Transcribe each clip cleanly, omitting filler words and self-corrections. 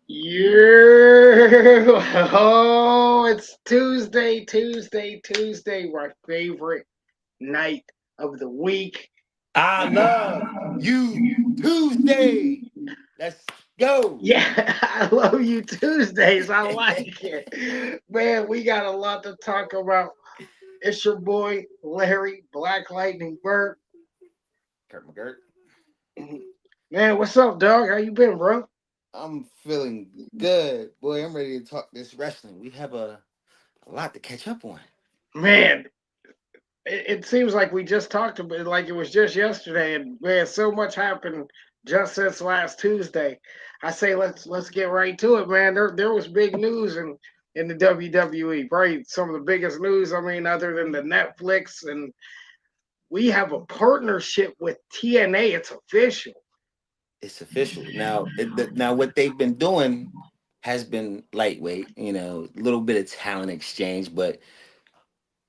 Yeah. Oh, it's Tuesday, my favorite night of the week. I love you Tuesday. Let's go. Yeah, I love you Tuesdays. I like it. Man, we got a lot to talk about. It's your boy, Larry Black Lightning Bird. Kurt McGirt. Man, what's up, dog? How you been, bro? I'm feeling good. Boy, I'm ready to talk this wrestling. We have a lot to catch up on. Man, it seems like we just talked about it like it was just yesterday, and man, so much happened just since last Tuesday. I say let's get right to it, man. There was big news in the WWE, right? Some of the biggest news. I mean, other than the Netflix, and we have a partnership with TNA. It's official. It's official. Now what they've been doing has been lightweight, a little bit of talent exchange, but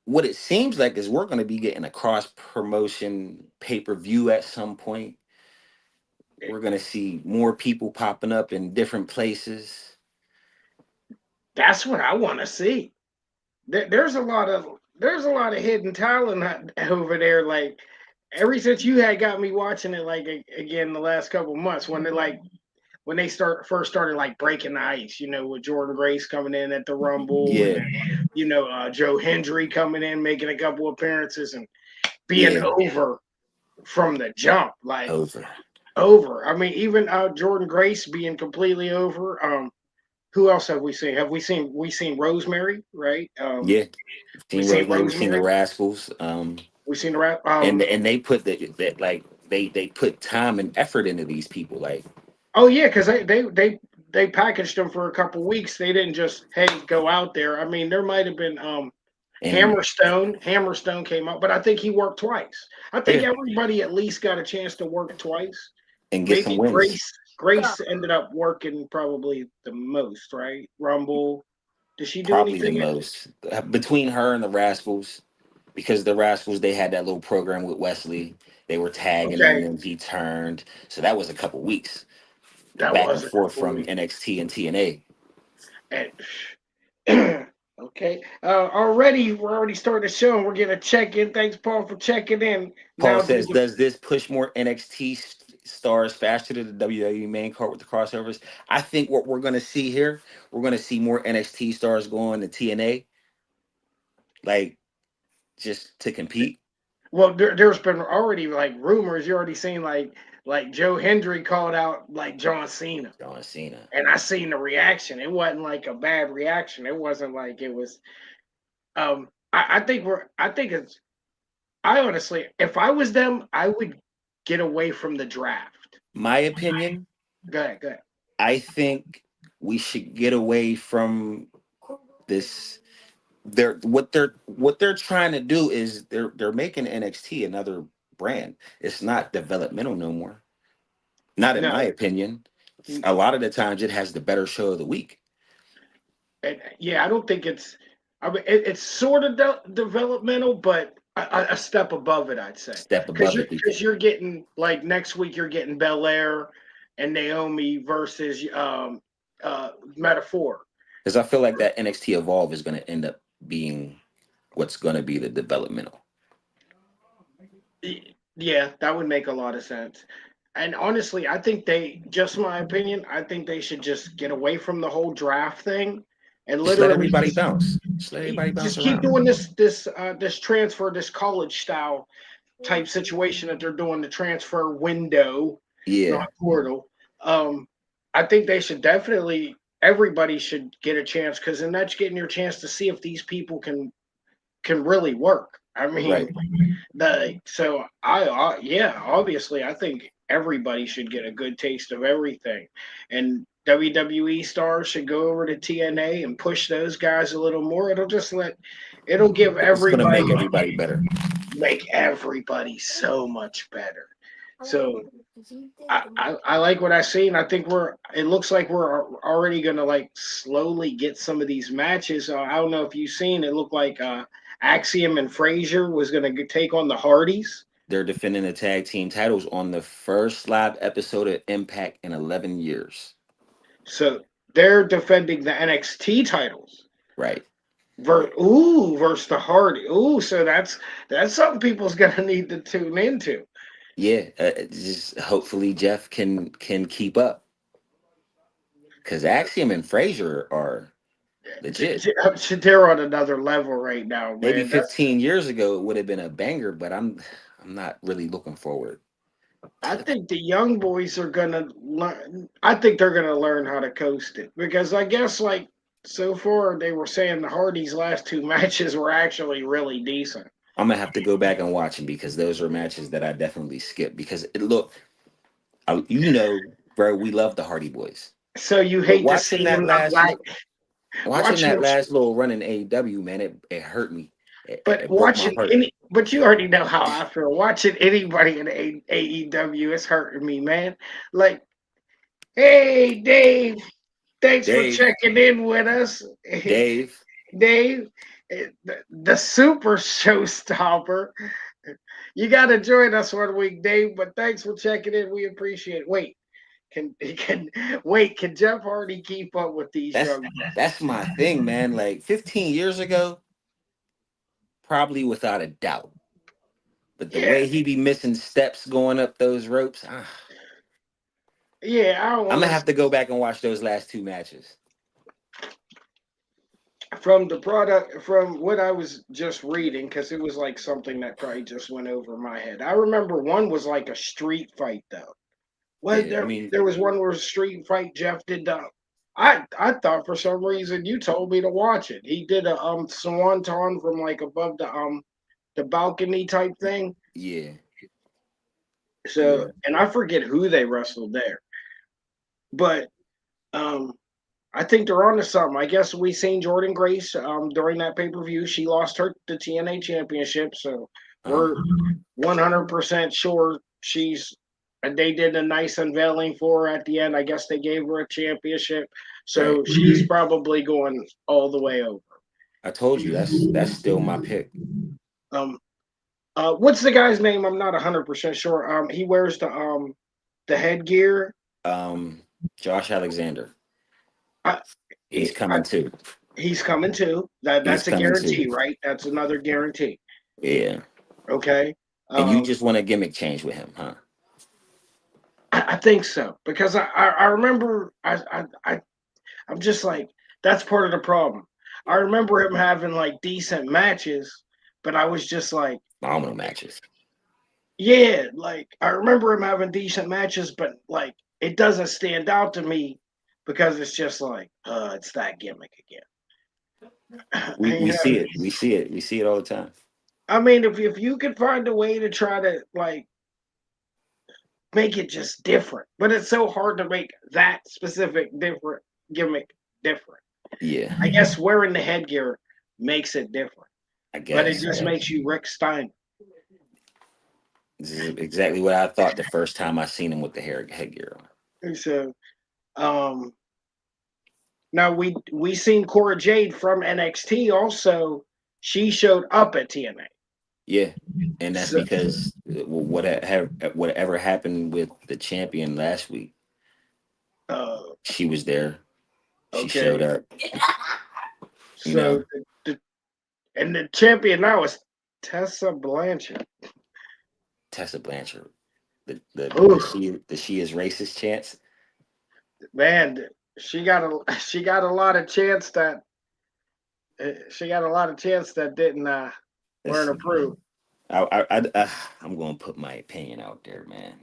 what it seems like is we're going to be getting a cross promotion pay-per-view at some point. We're going to see more people popping up in different places. That's what I want to see. There's a lot of hidden talent over there. Like ever since you had got me watching it, like again the last couple of months when they first started like breaking the ice, with Jordan Grace coming in at the Rumble, and Yeah, then Joe Hendry coming in making a couple appearances and being yeah, over from the jump, like over. over. I mean, even Jordan Grace being completely over. Who else have we seen? We seen Rosemary, right? Yeah, We seen seen Rosemary, we've seen the Rosemary. Rascals, We seen the rap. and they put that like they put time and effort into these people, like Oh yeah, because they packaged them for a couple weeks. They didn't just go out there. I mean, there might have been and Hammerstone. Hammerstone came up, but I think he worked twice. I think yeah, everybody at least got a chance to work twice. and get some Maybe wins. Grace ended up working probably the most, right? Rumble. Did she do Probably the anything? most between her and the Rascals, because the Rascals they had that little program with Wesley. They were tagging him, Okay, and he turned. So that was a couple weeks that back was and a forth couple from weeks. NXT and TNA. And okay. Already, we're already starting the show, and we're gonna check in. Thanks, Paul, for checking in. Paul Now, says, "Does this push more NXT stars faster to the WWE main card with the crossovers?" I think what we're going to see here, we're going to see more NXT stars going to TNA, like just to compete. well, there's been already like rumors. You already seen like Joe Hendry called out like John Cena, John Cena. and I seen the reaction. It wasn't like a bad reaction. It wasn't like it was. I think it's. I honestly, if I was them, I would get away from the draft. My opinion, Go ahead, go ahead. I think we should get away from this. They're trying to do is they're making NXT another brand. It's not developmental no more. Not in my No, opinion. A lot of the times it has the better show of the week. yeah, I don't think it's. I mean, it's sort of developmental, but a step above it, I'd say, Step above it, because you're getting like next week you're getting Belair and Naomi versus Metaphor. because I feel like that NXT Evolve is going to end up being what's going to be the developmental. Yeah, that would make a lot of sense. And honestly, I think just my opinion, I think they should just get away from the whole draft thing and Just let literally everybody bounce. Just let everybody bounce just keep around. doing this transfer, this college style type situation that they're doing, the transfer window, Yeah, not portal. Um, I think they should definitely everybody should get a chance because then that's getting your chance to see if these people can really work. I mean, right. yeah, obviously I think everybody should get a good taste of everything, and WWE stars should go over to TNA and push those guys a little more. It'll give It's going to make everybody everybody better. so much better. So I like what I seen. I think it looks like we're already gonna like slowly get some of these matches. I don't know if you've seen. It looked like Axiom and Frazier was gonna take on the Hardys. They're defending the tag team titles on the first live episode of Impact in 11 years. So they're defending the NXT titles. Right. Versus the Hardy. Ooh, so that's something people's gonna need to tune into. Yeah. Just hopefully Jeff can keep up because Axiom and Frazier are legit. They're on another level right now, Maybe man. That's 15 years ago it would have been a banger, but I'm not really looking forward I to. think the young boys are gonna learn. I think they're gonna learn how to coast it because I guess like so far they were saying the Hardys' last two matches were actually really decent. I'm gonna have to go back and watch them because those are matches that I definitely skipped because look, you know, bro, we love the Hardy Boys, So you but hate to see them not like watching watching that last little run in AEW, man, it hurt me. but It broke my watching heart. any but you already know how I feel. Watching anybody in AEW is hurting me, man. Like, hey Dave, thanks for Dave, checking in with us. Dave, Dave, the super showstopper. You got to join us one week, Dave. But thanks for checking in. We appreciate it. Wait, can wait? Can Jeff Hardy keep up with these that's young men? that's my thing, man. Like 15 years ago, probably without a doubt. But the Yeah, way he be missing steps going up those ropes, yeah. I don't I'm want gonna to have to go back and watch those last two matches. from the product from what I was just reading because it was like something that probably just went over my head. I remember one was like a street fight though. Well, Yeah, I there mean, there was one where street fight Jeff did the. I thought for some reason you told me to watch it. He did a swanton from like above the balcony type thing. yeah, So yeah. and I forget who they wrestled there, but um I think they're on to something. I guess we seen Jordan Grace during that pay per view. She lost her the TNA championship, so Uh-huh. we're 100% sure she's. And they did a nice unveiling for her at the end. I guess they gave her a championship, Right. so she's probably going all the way over. I told you that's still my pick. Um, what's the guy's name? I'm not 100% sure. He wears the headgear. Um, Josh Alexander. I, He's I, coming too. he's coming too. He's That's a coming too. guarantee, right? That's another guarantee. Yeah. Okay. And you Um, just want a gimmick change with him, huh? I think so because I remember I'm just like that's part of the problem. I remember him having like decent matches, but I was just like, Phenomenal matches. yeah, like I remember him having decent matches, but like it doesn't stand out to me because it's just like, it's that gimmick again. We You see know, it. We see it. We see it all the time. I mean, if you could find a way to try to like make it just different, but it's so hard to make that specific different gimmick different. Yeah. I guess wearing the headgear makes it different, I but it guess. just Yeah. makes you Rick Steiner. This is exactly what I thought the first time I seen him with the headgear on. So, um, now we seen Cora Jade from NXT also. She showed up at TNA. Yeah. And that's So, because whatever happened with the champion last week, uh, she was there. She showed okay. up. You So know, the and the champion now is Tessa Blanchard. Tessa Blanchard. Ooh, The she is racist chance. man, she got a lot of chance that she got a lot of chance that didn't weren't Listen, man. approved. I'm going to put my opinion out there, man.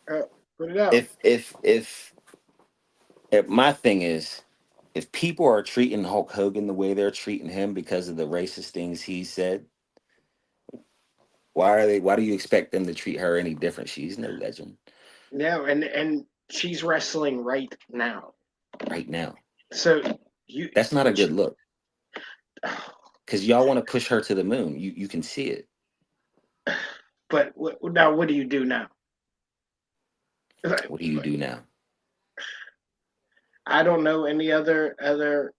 Uh, Put it out. If my thing is, if people are treating Hulk Hogan the way they're treating him because of the racist things he said, why do you expect them to treat her any different? She's no legend Yeah, and she's wrestling right now. right now. So you, That's not a but good look because y'all want to push her to the moon. You can see it. now what do you do now? What do you do now? I don't know any other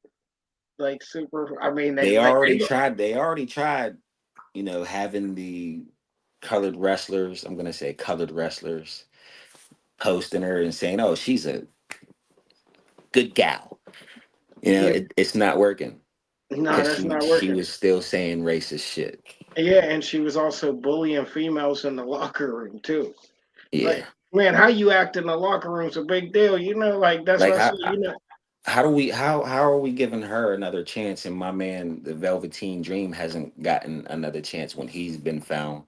like super. I mean, They already tried. They already tried. Having the colored wrestlers. I'm gonna say colored wrestlers posting her and saying, "Oh, she's a good gal. You know, Yeah, it's not working no, because that's not she working. was still saying racist shit. Yeah, and she was also bullying females in the locker room too. Yeah, Like, man, how you act in the locker room's a big deal. You know, like that's like what I say. You know, how do we how are we giving her another chance? And my man, the Velveteen Dream, hasn't gotten another chance when he's been found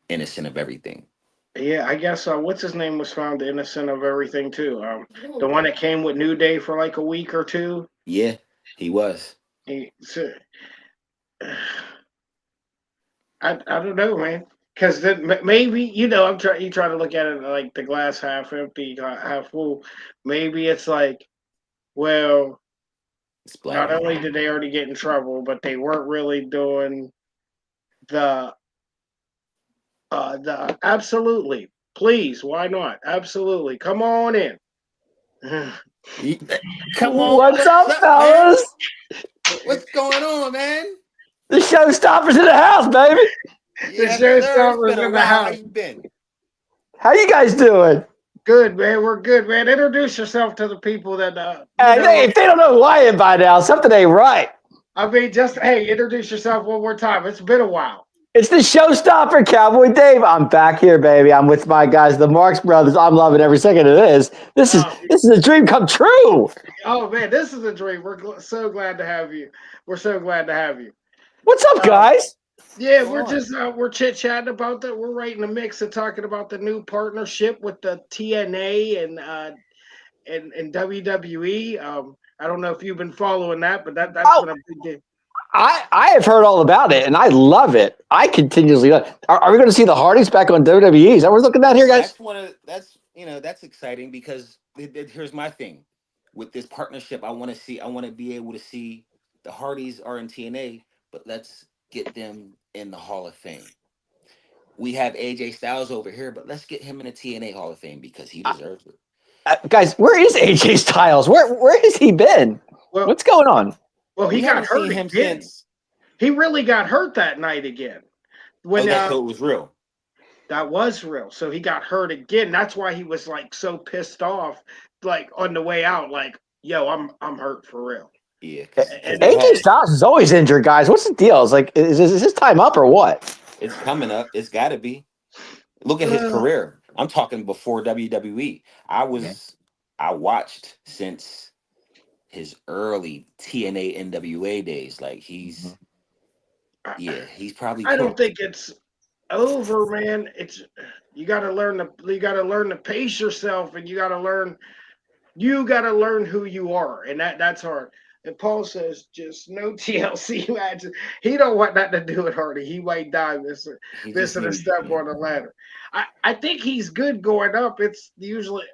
innocent of everything. yeah, I guess what's his name was found innocent of everything too. The one that came with New Day for like a week or two. Yeah, he was. He, so, I don't know, man. Because then maybe I'm trying. You try to look at it like the glass half empty, half full. Maybe it's like, well, It's not only blackmail. did they already get in trouble, but they weren't really doing the the absolutely. Please, why not? Absolutely, come on in. Ye- Come on, What's what's up, up, man? fellas? What's going on, man? The showstoppers in the house, baby. The Yes, sir. It's been showstoppers a in the while. How house. you been? How you guys doing? Good man, we're good, man. Introduce yourself to the people that If they don't know who I am by now, something ain't right. I mean, just hey, introduce yourself one more time. It's been a while. It's the showstopper, Cowboy Dave. I'm back here, baby. I'm with my guys, the Marx Brothers. I'm loving every second of this. This is Uh, this is a dream come true. oh man, this is a dream. So glad to have you. We're so glad to have you. What's up, Uh, guys? yeah, What's we're going on? just we're chit chatting about that. We're right in the mix of talking about the new partnership with the TNA and WWE. I don't know if you've been following that, but that's Oh, been a big deal. I have heard all about it, and I love it. I continuously love. Are we going to see the Hardys back on WWE? Is that what we're looking at here, guys? That's that's exciting because here's my thing with this partnership. I want to be able to see the Hardys are in TNA, but let's get them in the Hall of Fame. We have AJ Styles over here, but let's get him in the TNA Hall of Fame because he deserves it. Guys, where is AJ Styles? Where has he been? Well, What's going on? he We got haven't seen hurt him again. since. He really got hurt that night again. Oh, When that's so it was real. that was real. So he got hurt again. That's why he was like so pissed off, like on the way out, like, yo, I'm hurt for real. Yeah, because And they AJ had Styles is always injured, guys. What's the deal? It's like, is his time up or what? it's coming up. It's got to be. Look at his uh, career. I'm talking before WWE. I watched since his early TNA NWA days. Like I, he's probably I don't cooked. think it's over, man. It's you gotta learn to pace yourself, and you gotta learn who you are, and that's hard. And Paul says just no TLC matches. He don't want that to do with Hardy. He might die He just missing a need step on the ladder. I think he's good going up. It's usually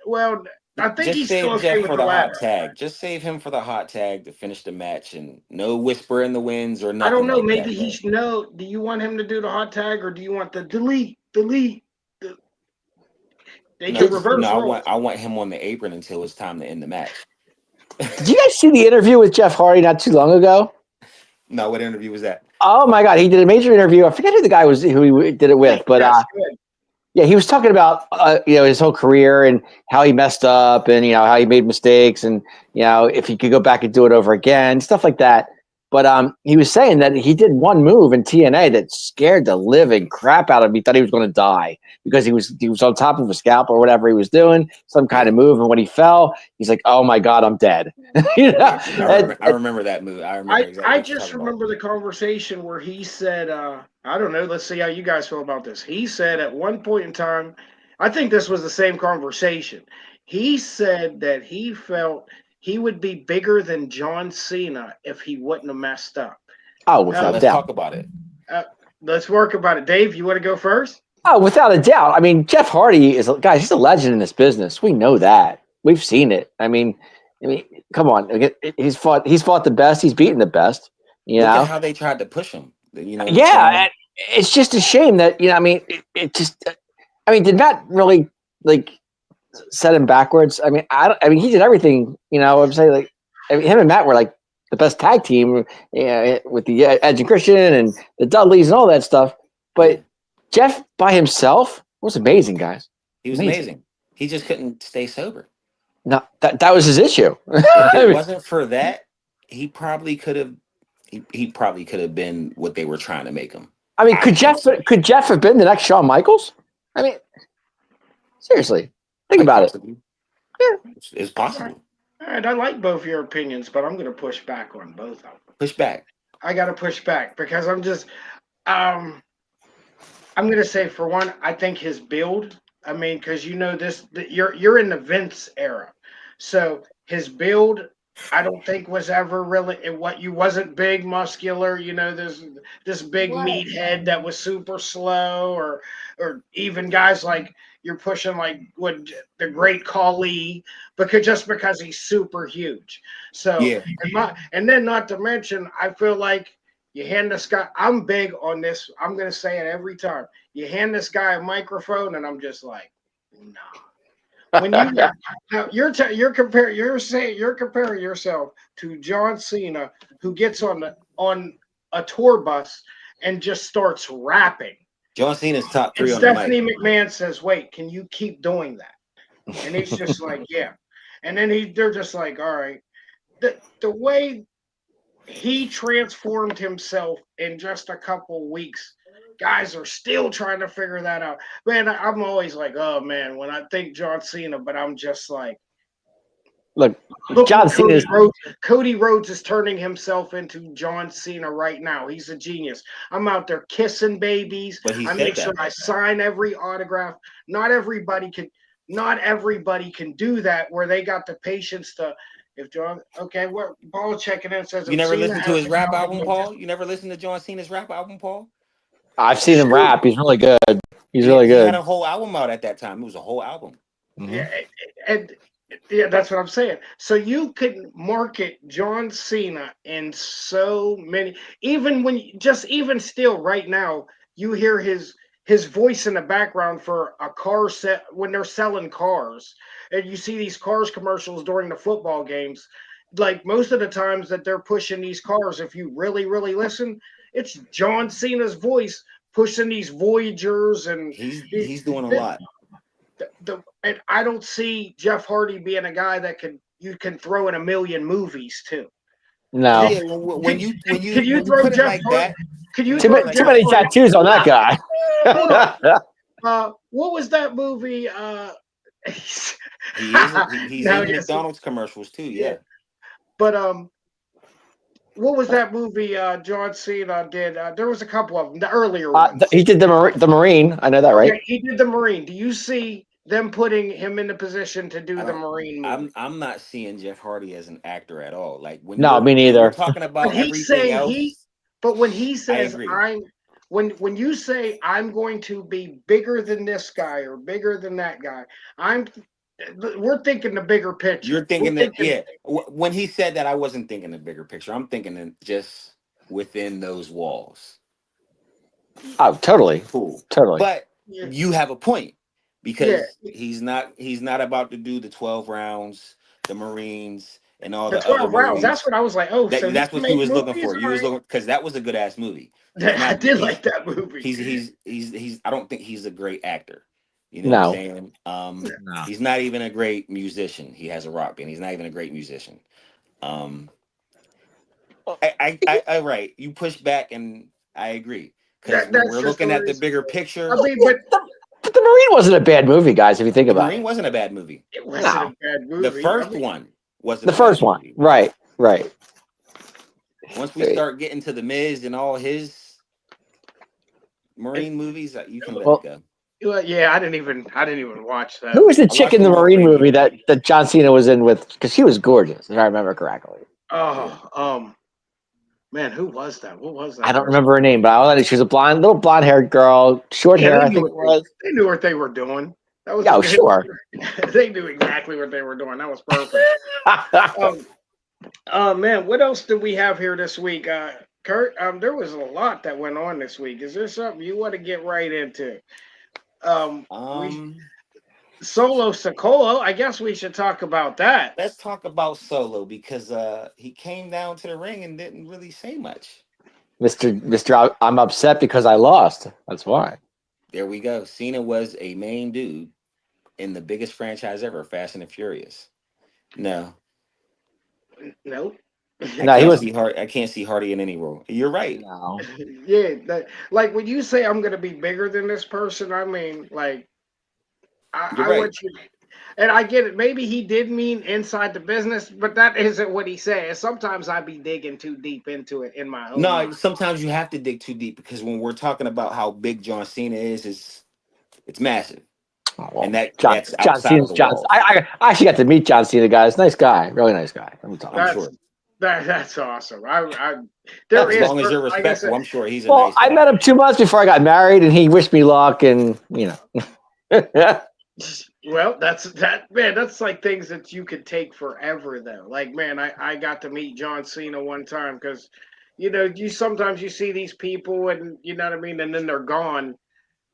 I think just he's still save okay Jeff with for the the hot ladder. tag. Just save him for the hot tag to finish the match and no whisper in the winds or I don't nothing know. like Maybe that, he man. should know. Do you want him to do the hot tag or do you want the delete? The, they No, can Did, reverse roles. I want him on the apron until it's time to end the match. did you guys see the interview with Jeff Hardy not too long ago? No, what interview was that? Oh my God, he did a major interview. I forget who the guy was who he did it with, but Yes, good. yeah, he was talking about his whole career and how he messed up and how he made mistakes and if he could go back and do it over again, stuff like that. But he was saying that he did one move in TNA that scared the living crap out of him. He thought he was going to die because he was on top of a scalp or whatever he was doing, some kind Yeah. of move, and when he fell, he's like, "Oh my God, I'm dead." Yeah, I And remember that move. I remember exactly I what you're just talking about. remember the conversation where he said, I don't know, let's see how you guys feel about this. He said at one point in time, I think this was the same conversation. He said that he felt he would be bigger than John Cena if he wouldn't have messed up. oh, Well, without a Now, let's doubt. talk about it. uh, let's work about it. Dave, you want to go first? Oh, without a doubt. I mean, Jeff Hardy is guys. He's a legend in this business. We know that. We've seen it. I mean, come on. He's fought the best. He's beaten the best. You Look at know. how they tried to push him. You know what I'm Yeah. saying? And it's just a shame that I mean, it just. I mean, did Matt really like set him backwards? I mean, I mean, he did everything. I'm saying him and Matt were like the best tag team. With the Edge and Christian and the Dudleys and all that stuff. Yeah, But Jeff by himself was amazing, guys. he was Amazing. amazing. He just couldn't stay sober. No, that was his issue. If it wasn't for that, he probably could have. He probably could have been what they were trying to make him. I mean, could Jeff have been the next Shawn Michaels? I mean, seriously, think about it. Yeah, it's possible. All right, I like both your opinions, but I'm going to push back on both of them. Push back. I got to push back because I'm just, I'm going to say for one, I think his build. I mean, because you're in the Vince era, so his build. I don't think was ever really what you wasn't big, muscular. This big meathead that was super slow, or even guys like you're pushing like what the great Khali because he's super huge. So Yeah. and then not to mention, I feel like you hand this guy. I'm big on this. I'm gonna say it every time. You hand this guy a microphone, and I'm just like, no. When you're comparing yourself to John Cena, who gets on a tour bus and just starts rapping. John Cena's top 3 and on the mic. Stephanie McMahon says, "Wait, can you keep doing that?" And he's just like, "Yeah." And then they're just like, "All right." The way he transformed himself in just a couple weeks. Guys are still trying to figure that out. Man, I'm always like, oh man, when I think John Cena, but I'm just like, look John Cena. Cody Rhodes is turning himself into John Cena right now. He's a genius. I'm out there kissing babies. I make sure I sign every autograph. Not everybody can do that where they got the patience to. If John, okay, what Paul checking in says, you never listened to his rap album, Paul? You never listened to John Cena's rap album, Paul? I've seen him rap. He's really good. He's really good. He had a whole album out at that time. It was a whole album. Mm-hmm. Yeah, and that's what I'm saying. So you could market John Cena in so many. Even still right now, you hear his voice in the background for a car set when they're selling cars, and you see these cars commercials during the football games. Like most of the times that they're pushing these cars, if you really listen, it's John Cena's voice pushing these Voyagers, and he's doing a lot. And I don't see Jeff Hardy being a guy that you can throw in a million movies too. No. Yeah, when you throw Jeff like that, too many tattoos on that guy. What was that movie? He's in McDonald's commercials too. Yeah. But what was that movie John Cena did? There was a couple of them, the earlier ones. He did the Marine. I know that, right? Okay, he did the Marine. Do you see them putting him in the position to do the Marine movie? I'm not seeing Jeff Hardy as an actor at all. Like me neither. We're talking about everything else. But when he says when you say I'm going to be bigger than this guy or bigger than that guy, we're thinking the bigger picture. You're thinking when he said that, I wasn't thinking the bigger picture. I'm thinking just within those walls. Oh, totally. Cool. Totally. But you have a point because he's not about to do the 12 rounds, the Marines, and all the 12 rounds. Movies. That's what I was like. Oh, that's what you was looking for. You was looking because that was a good ass movie. I did like that movie. He's. I don't think he's a great actor. You know what I'm saying? He's not even a great musician. He has a rock band. He's not even a great musician. I right. You push back, and I agree because we're looking at the bigger picture. I mean, but the Marine wasn't a bad movie, guys. If you think about it, the Marine wasn't a bad movie. It wasn't a bad movie. The first one was the first one. Movie. Right. Once we start getting to the Miz and all his Marine movies, you can let it go. Well, yeah, I didn't even watch that. Who was the chick in the Marine movie that John Cena was in with? Because she was gorgeous, if I remember correctly. Oh, man, who was that? What was that? I don't remember her name, but I know she was a little blonde-haired girl, short hair. I think it was. They knew what they were doing. That was sure. They knew exactly what they were doing. That was perfect. Man, what else did we have here this week? Kurt, there was a lot that went on this week. Is there something you want to get right into? Solo Sikoa, I guess we should talk about that. Let's talk about Solo because he came down to the ring and didn't really say much. Mr. I'm upset because I lost. That's why. There we go. Cena was a main dude in the biggest franchise ever, Fast and the Furious. No, Nope. I No, he can't was see Hardy. I can't see Hardy in any role. You're right. no. Yeah, like when you say I'm gonna be bigger than this person, I mean like You're I right. want you, and I get it. Maybe he did mean inside the business, but that isn't what he said. Sometimes I be digging too deep into it in my own No, mind. sometimes you have to dig too deep because when we're talking about how big John Cena is, it's massive, Oh, and well, that's John outside of Cena's the John. walls. I actually got to meet John Cena, guys. Nice guy, really nice guy. Let me tell you. I'm That's sure. that's awesome. I there As is, long as you're like I respectful, said, I'm sure he's a Well, nice I guy. met him 2 months before I got married, and he wished me luck, and well, that's that man. That's like things that you could take forever though. Like man, I got to meet John Cena one time because, you sometimes you see these people and you know what I mean, and then they're gone,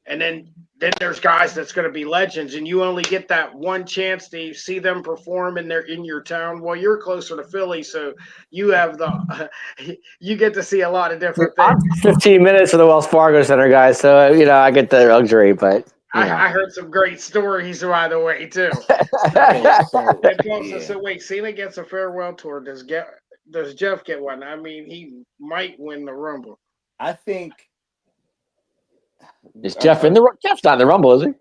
and then there's guys that's going to be legends, and you only get that one chance to see them perform in your town. Well, you're closer to Philly, so you have the you get to see a lot of different things. I'm 15 minutes to the Wells Fargo Center, guys. So I get the luxury, but I heard some great stories, by the way, too. So And Paul says, yeah, so wait, Cena gets a farewell tour. Does Jeff get one? I mean, he might win the Rumble. I think is I'm, Jeff in the Jeff's not in the Rumble, is he?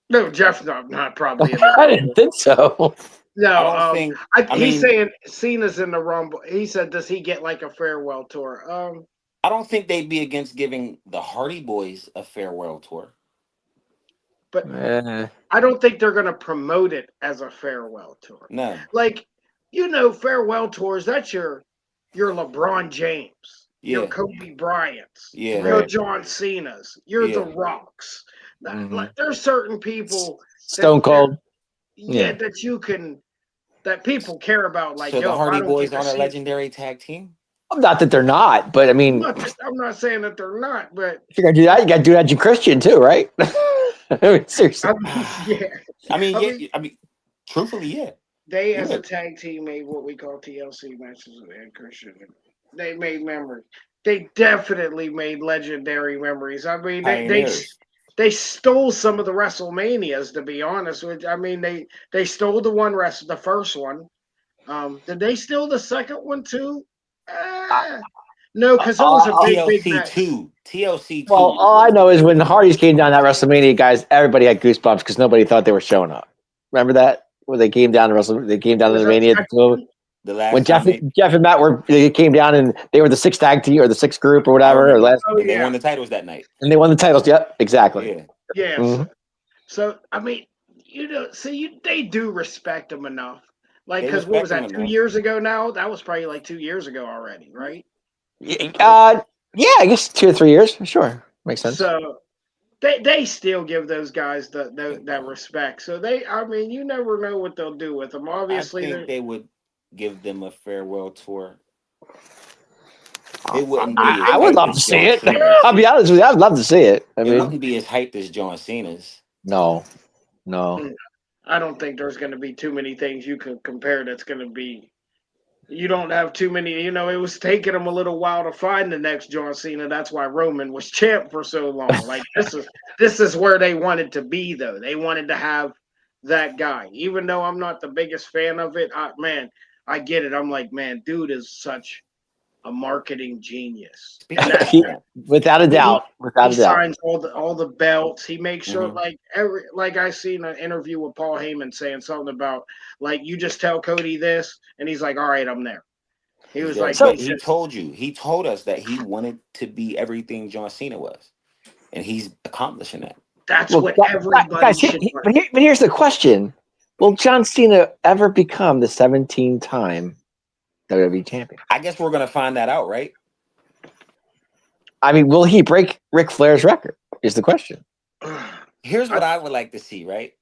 No, Jeff's not probably in the I didn't Rumble. think so. I No, don't think. I he's mean, saying Cena's in the Rumble. He said, does he get like a farewell tour? I don't think they'd be against giving the Hardy Boys a farewell tour. But Eh, I don't think they're going to promote it as a farewell tour. No. Like, farewell tours, that's your LeBron James, your Yeah. Kobe Bryant's, Yeah. your right. John Cena's, your The Yeah. Rocks. hmm There's certain people that Stone Cold. yeah, Yeah. that people care about. Like, So the yo, if I Hardy don't get Boys to aren't a see, legendary tag team. Not that they're not, but I mean, I'm not saying that they're not, but if you're gonna do that, you got to do that to Christian too, right? I mean, seriously. I mean, yeah, I mean, I yeah. mean, I mean, truthfully, yeah. they You as a would. tag team made what we call TLC matches with Ed Christian. They made memories. They definitely made legendary memories. I mean, Pioneers. they stole some of the WrestleManias. To be honest with you, I mean they stole the first one. Did they steal the second one too? Uh, Uh, no, because it was a uh, big TLC match. two. TLC well, two. all I know is when the Hardys came down that WrestleMania, guys, everybody had goosebumps because nobody thought they were showing up. Remember that when they came down to They came down to Was the that Mania. The When last time Jeff and Matt they came down and they were the sixth tag team or the sixth group or I whatever, or remember, last, oh and they yeah, won the titles that night. and they won the titles. Yep, exactly. Yeah. yes. hmm So I mean, they do respect them enough. Like, They because what was respect them that? Two enough. years ago now? That was probably like 2 years ago already, right? Uh, yeah, I guess 2 or 3 years. Sure, makes sense. So they still give those guys that respect. So I mean, you never know what they'll do with them. I Obviously, think they they would give them a farewell tour. I, It wouldn't I mean, be as I would hyped love as to see John it. Cena's. I'll be honest with you, I'd love to see it. I It mean, wouldn't be as hyped as John Cena's. no, no. I don't think there's going to be too many things you can compare that's going to be. You don't have too many. It was taking them a little while to find the next John Cena. That's why Roman was champ for so long. Like this is where they wanted to be, though. They wanted to have that guy. Even though I'm not the biggest fan of it, man, I get it. I'm like, man, dude is such a marketing genius, and Speaking of that's He- that, without a he doubt, without he a doubt. signs all the belts. He makes sure hmm like I seen an interview with Paul Heyman saying something about like you just tell Cody this, and he's like, all right, I'm there. He he's was there. like, So, But he he says told you, he told us that he wanted to be everything John Cena was, and he's accomplishing that. that's well, what everybody guys, should want. but here's the question: will John Cena ever become the 17-time WWE champion? I guess we're gonna find that out, right? I mean, will he break Ric Flair's record? Is the question. Here's I, what I would like to see, right?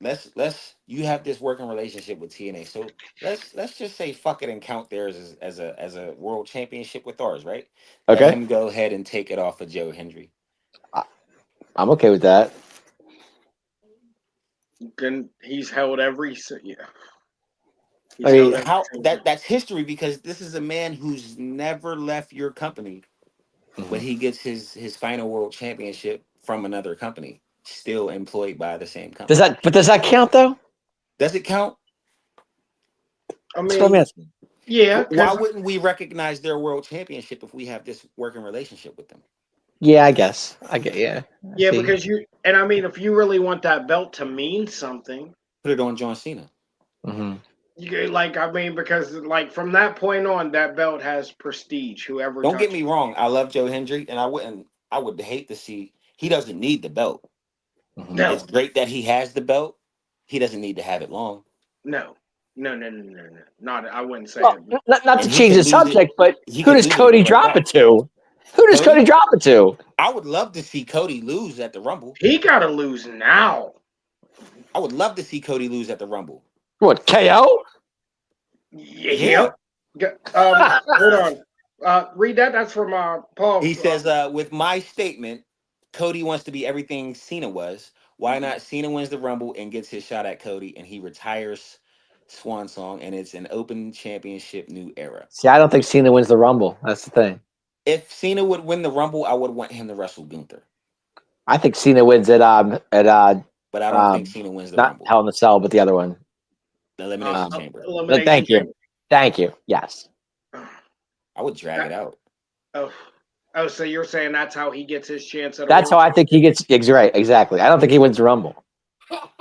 Let's you have this working relationship with TNA. So let's just say fuck it and count theirs as a world championship with ours, right? Let Okay, him go ahead and take it off of Joe Hendry. I- I'm okay with that. then he's held yeah, I he's held mean, every How single. that's history because this is a man who's never left your company, but mhm. he gets his final world championship from another company, still employed by the same company. Does that count though? Does it count? I That's what I'm mean, asking. yeah, Why because wouldn't we recognize their world championship if we have this working relationship with them? Yeah, I guess. Yeah. I yeah, see. because I mean, if you really want that belt to mean something, Put it on John Cena. Hmm. like I mean, because like from that point on, that belt has prestige. Whoever Don't get touches, me wrong. I love Joe Hendry, and I would hate to see. He doesn't need the belt. Hmm. no, It's great that he has the belt. He doesn't need to have it long, no, no. Not I wouldn't say Well, it. not to and he change could the lose it. subject, but He who could does lose it and Cody be right drop back. it to? Who does Cody Cody, drop it to? I would love to see Cody lose at the Rumble. He gotta lose now. I would love to see Cody lose at the Rumble. What, KO? Yep. Hold on. Read that. That's from Paul. He says, with my statement, Cody wants to be everything Cena was. Why not Cena wins the Rumble and gets his shot at Cody and he retires Swan Song and it's an open championship new era. See, I don't think Cena wins the Rumble. That's the thing. If Cena would win the Rumble, I would want him to wrestle Gunther. I think Cena wins it But I don't think Cena wins the not Rumble. Hell in a Cell, but the other one. The Elimination Chamber. But Elimination Chamber. Thank you. Yes. I would drag it out. Oh, so you're saying that's how he gets his chance at a That's how world I think he gets. Right. Exactly. I don't think he wins the Rumble.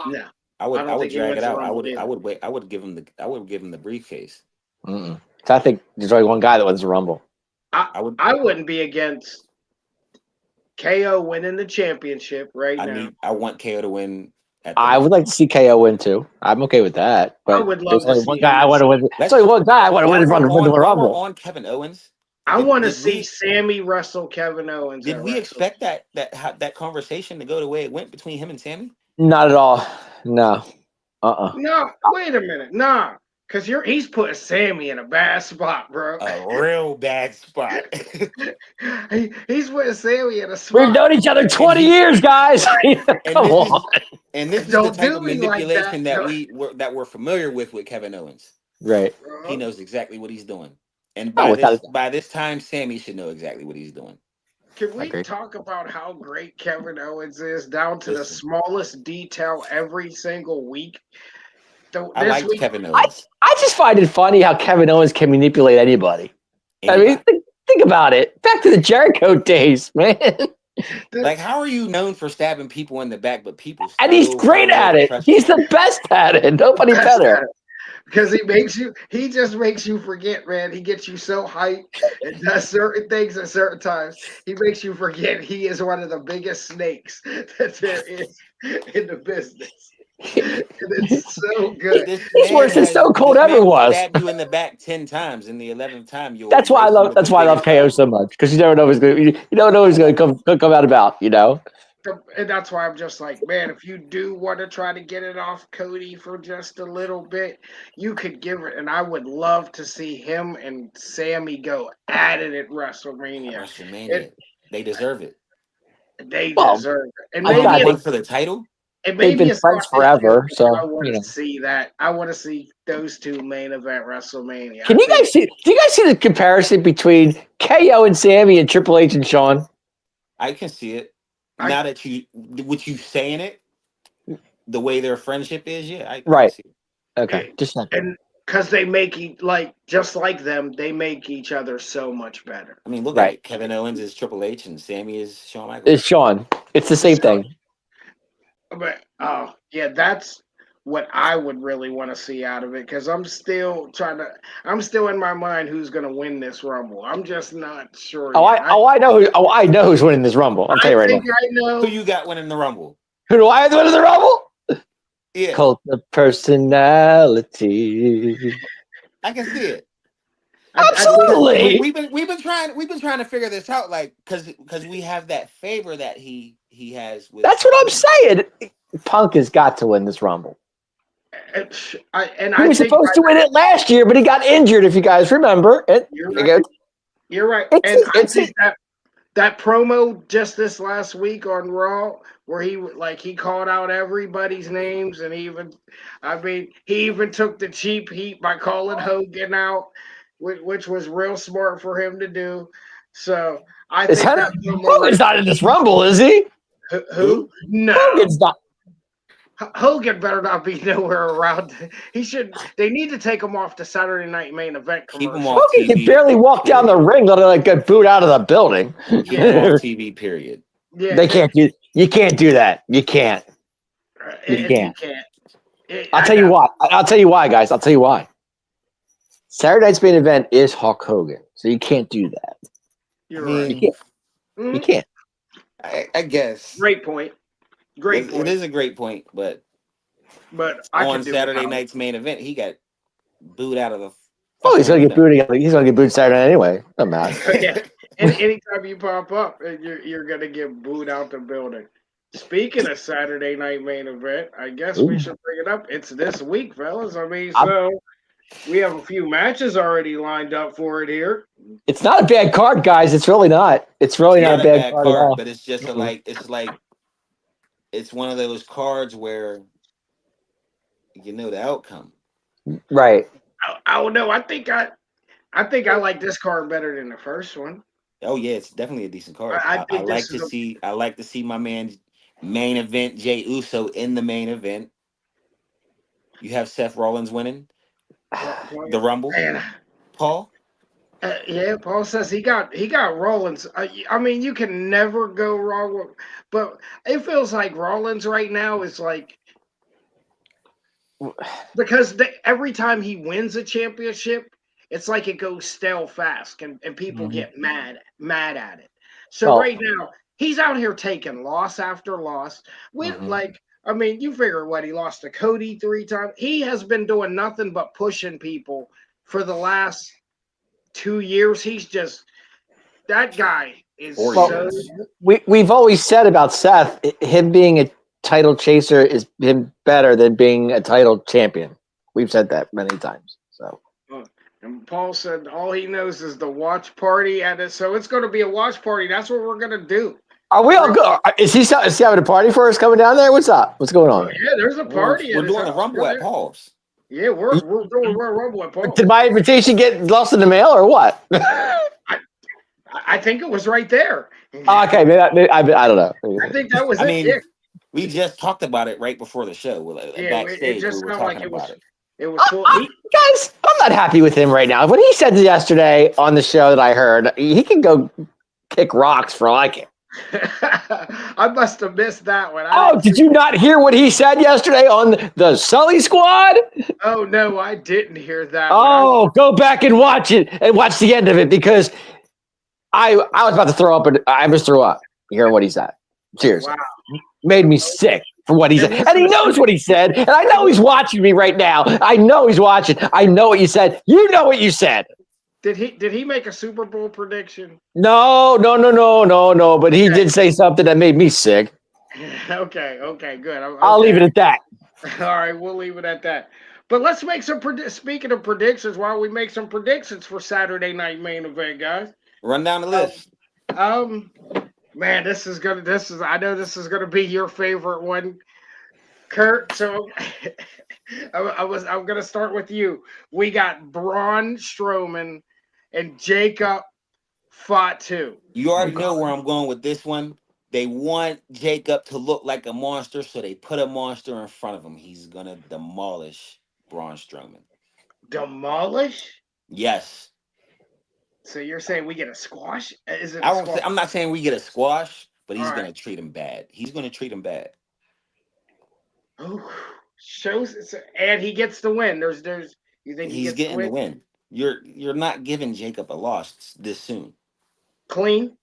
No, I would don't think he drag wins it the out. Rumble either. I would wait. I would give him the briefcase. Mm-mm. So I think there's only one guy that wins the Rumble. I wouldn't be against KO winning the championship right now. I want KO to win I would like to see KO win too. I'm okay with that. But I would there's love to only see one him guy I and want to win. There's only one guy I want to win the while we're Rumble. on Kevin Owens, I want to did see we Sammy wrestle Kevin Owens. did at we Wrestle. expect that conversation to go the way it went between him and Sammy? Not at all. No. No, wait a minute. Nah, because he's putting Sammy in a bad spot, bro. A real bad spot. He's putting Sammy in a spot. We've known each other 20 years, guys. Come on. And this is the Don't type do of me like manipulation that. that we're familiar with Kevin Owens. Right. He knows exactly what he's doing. And Oh, by this time, Sammy should know exactly what he's doing. Can we Agreed. talk about how great Kevin Owens is down to the Listen. smallest detail every single week? I This like week, Kevin Owens. I just find it funny how Kevin Owens can manipulate anybody. I mean, think about it. Back to the Jericho days, man. Like, how are you known for stabbing people in the back, but people And he's great at it. He's the best at it. Nobody better. because he just makes you forget, man. He gets you so hyped and does certain things at certain times. He makes you forget he is one of the biggest snakes that there is in the business. And it's so good. He's worse than Stone Cold ever was. Stabbed you in the back 10 times. In the 11th time, That's why I love KO so much, because you never know who's going. You don't know who's going to come out about. You know. And that's why I'm just like, man, if you do want to try to get it off Cody for just a little bit, you could give it. And I would love to see him and Sammy go at it at WrestleMania. They deserve it. They deserve it. And maybe I think for the title. They've been friends forever, so I want to see that. I want to see those two main event WrestleMania. Do you guys see the comparison between KO and Sammy and Triple H and Shawn? I can see it. Now that you saying it, the way their friendship is, yeah, I can see it. Okay, just like, and because they make just like them, they make each other so much better. I mean, look at it. Kevin Owens is Triple H and Sammy is Shawn Michaels. It's Shawn. It's the same thing. But yeah, that's what I would really want to see out of it, because I'm still in my mind who's going to win this Rumble. I'm just not sure. I know who's winning this Rumble. I'll tell you right now. I know who you got winning the Rumble. Who do I have winning the Rumble? Yeah, Cult of personality. I can see it. Absolutely. We've been trying to figure this out, like, because we have that favor that he has with. That's what I'm saying. Punk has got to win this Rumble. He was supposed to win it last year, but he got injured. If you guys remember, You're right. And I think that promo just this last week on Raw, where he called out everybody's names, and he even took the cheap heat by calling Hogan out, which was real smart for him to do. So I think Hogan's not in this Rumble, is he? Who? No. Hogan's not. Hogan better not be nowhere around. He should. They need to take him off the Saturday Night Main Event Keep him commercial. off Hogan can TV. barely walk down the Period. ring, let alone get booed out of the building. Keep him off Yeah, TV. Period. yeah. They can't do. You can't do that. You can't. You You can't. can't. I'll I tell you know. why. I'll tell you why, guys. I'll tell you why. Saturday night's main event is Hulk Hogan, so you can't do that. I You're right. You mean, can't. You Mhm. can't. I guess Great point. Great it point. is a great point, but But I on could do Saturday without it. night's main event, he got booed out of the Oh, he's fucking gonna get arena. booed. He's gonna get booed Saturday night anyway. Doesn't matter. Yeah. And anytime you pop up, you're gonna get booed out the building. Speaking of Saturday Night Main Event, I guess we Ooh. should bring it up. It's this week, fellas. I mean, I'm- so we have a few matches already lined up for it here. It's not a bad card, guys. It's really not. It's really It's not not a a bad bad card at card, all. but it's just Mm-mm. it's one of those cards where you know the outcome. Right. I don't know. I think I like this card better than the first one. Oh yeah, it's definitely a decent card. I think this is I like to see my man main event Jay Uso in the main event. You have Seth Rollins winning the Rumble. man. Paul, Yeah, Paul says he got Rollins. I mean, you can never go wrong with, but it feels like Rollins right now is like because every time he wins a championship, it's like it goes stale fast, and people Mhm. get mad at it. So Well, right now he's out here taking loss after loss. With mhm. like, I mean, you figure what he lost to Cody 3 times. He has been doing nothing but pushing people for the last 2 years. He's just that guy is well, years. we've always said about Seth, him being a title chaser is him better than being a title champion. We've said that many times. So And Paul said all he knows is the watch party at it. So it's going to be a watch party. That's what we're going to do. are we all good? Is he having a party for us coming down there? What's up? What's going Oh on? yeah, there's a party We're at his doing the house. Rumble at Paul's. Yeah, we're doing Royal Rumble at Paul. Did my invitation get lost in the mail or what? I think it was right there. Okay, maybe I don't know. I think that was I it. mean, Yeah, we just talked about it right before the show. yeah. It Backstage, we just were felt like talking about it. it was full. Guys, I'm not happy with him right now. What he said yesterday on the show that I heard, he can go kick rocks for all I care. I must have missed that one. Oh, did you not hear what he said yesterday on the Sully Squad? Oh no, I didn't hear that. Oh, go back and watch it and watch the end of it because I was about to throw up and I just threw up hearing what he said. Seriously. Wow. Made me sick for what he said. And And he knows what he said. And I know he's watching me right now. I know he's watching. I know what you said. You know what you said. Did he make a Super Bowl prediction? No. But he did say something that made me sick. Okay, good. I'll leave it at that. All right, we'll leave it at that. But let's make some. Speaking of predictions, why don't we make some predictions for Saturday Night Main Event, guys? Run down the list. Man, I know this is gonna be your favorite one, Kurt. So I'm gonna start with you. We got Braun Strowman and Jacob Fatu. You already know where I'm going with this one. They want Jacob to look like a monster, so they put a monster in front of him. He's gonna demolish Braun Strowman. Demolish? Yes. So you're saying we get a squash? Is it a squash? I'm not saying we get a squash, but he's All right. gonna treat him bad. He's gonna treat him bad. Oh, shows and he gets the win. You think he He's gets getting the the win? win. You're not giving Jacob a loss this soon. Clean?